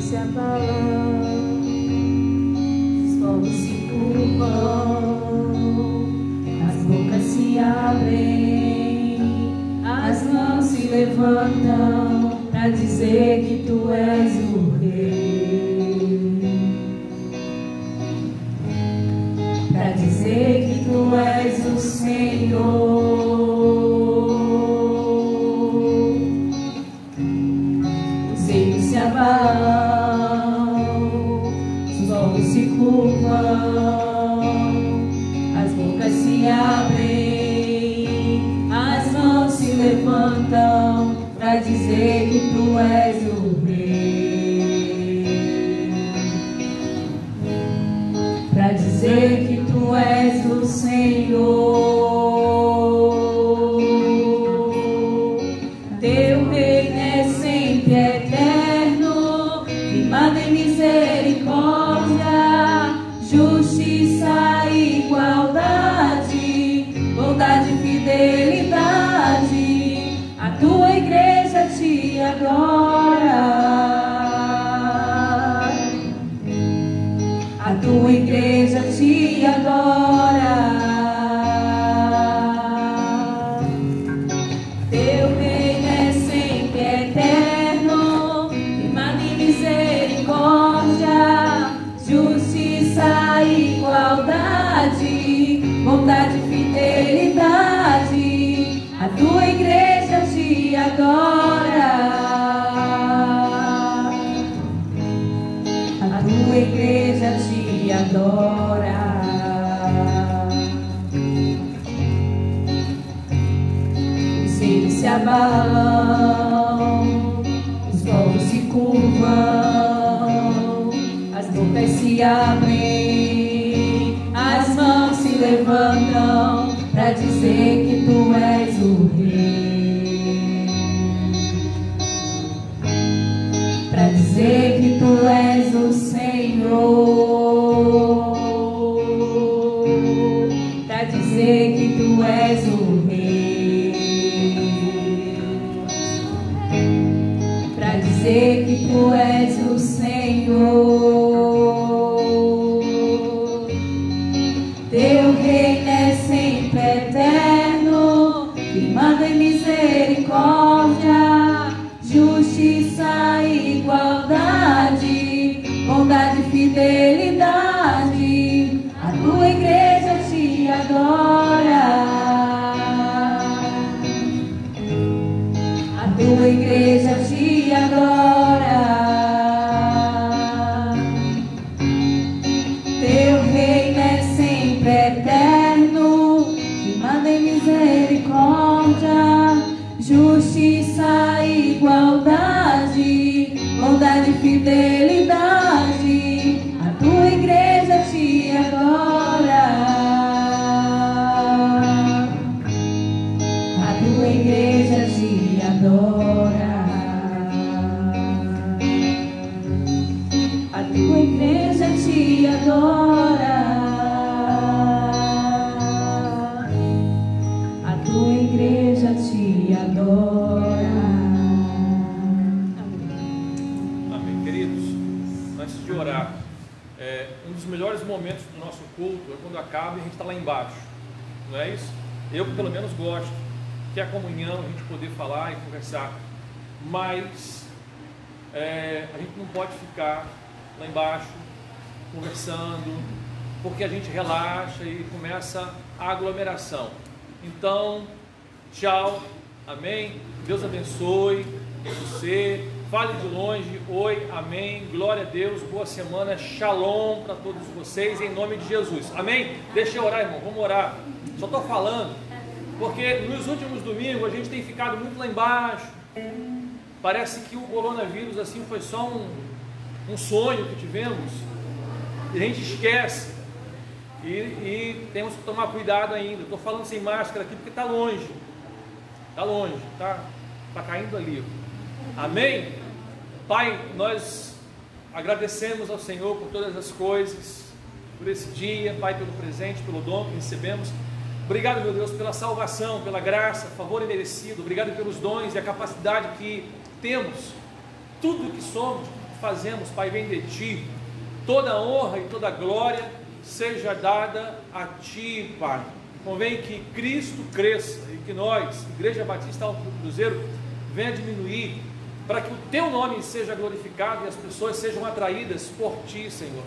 [SPEAKER 2] Se abalam, os povos se curvam, as bocas se abrem, as mãos se levantam para dizer que tu és o Rei, para dizer que tu és o Senhor. Os reinos se abalam, os povos se curvam, as bocas se abrem, as mãos se levantam para dizer que tu és o Rei, para dizer que tu és o Senhor. Teu reino é sempre eterno, firmado em misericórdia, justiça e igualdade, bondade e fidelidade. A tua igreja te adora, a tua igreja te adora. Teu reino é sempre eterno, firmado em misericórdia, justiça e igualdade, bondade e fidelidade. A tua igreja te adora, a tua igreja te adora. Os reinos se abalam, os povos se curvam, as bocas se abrem, as mãos se levantam para dizer que tu és o Rei, para dizer que tu és o Senhor, para dizer que tu és o Rei, para dizer que tu és o Senhor. Teu reino é sempre eterno, firmado em misericórdia, justiça e igualdade, bondade e fidelidade. A tua igreja te adora, a tua igreja te adora. Teu reino é sempre eterno, firmado em misericórdia, justiça e igualdade, bondade e fidelidade. A tua igreja te adora, a tua igreja te adora, a tua igreja te adora, a tua igreja te adora.
[SPEAKER 3] Amém. Queridos, antes de orar, um dos melhores momentos do nosso culto é quando acaba e a gente está lá embaixo, não é isso? Eu pelo menos gosto, que é a comunhão, a gente poder falar e conversar, mas a gente não pode ficar lá embaixo conversando, porque a gente relaxa e começa a aglomeração. Então, tchau, amém, Deus abençoe você, fale de longe, oi, amém, glória a Deus, boa semana, shalom para todos vocês, em nome de Jesus, amém? Deixa eu orar, irmão, vamos orar. Só estou falando porque nos últimos domingos a gente tem ficado muito lá embaixo, parece que o coronavírus assim foi só um sonho que tivemos, e a gente esquece, e temos que tomar cuidado ainda. Estou falando sem máscara aqui porque está longe, tá?
[SPEAKER 5] está caindo ali. Amém? Pai, nós agradecemos ao Senhor por todas as coisas, por esse dia, Pai, pelo presente, pelo dom que recebemos. Obrigado, meu Deus, pela salvação, pela graça, favor imerecido. Obrigado pelos dons e a capacidade que temos. Tudo que somos, tudo que fazemos, Pai, vem de Ti. Toda a honra e toda a glória seja dada a Ti, Pai. Convém que Cristo cresça e que nós, Igreja Batista Alto do Cruzeiro, venha diminuir, para que o Teu nome seja glorificado e as pessoas sejam atraídas por Ti, Senhor.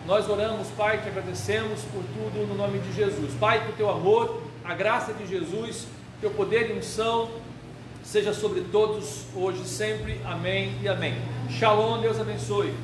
[SPEAKER 5] Nós oramos, Pai, te agradecemos por tudo no nome de Jesus. Pai, que o Teu amor, a graça de Jesus, Teu poder e unção seja sobre todos hoje, sempre. Amém e amém. Shalom, Deus abençoe.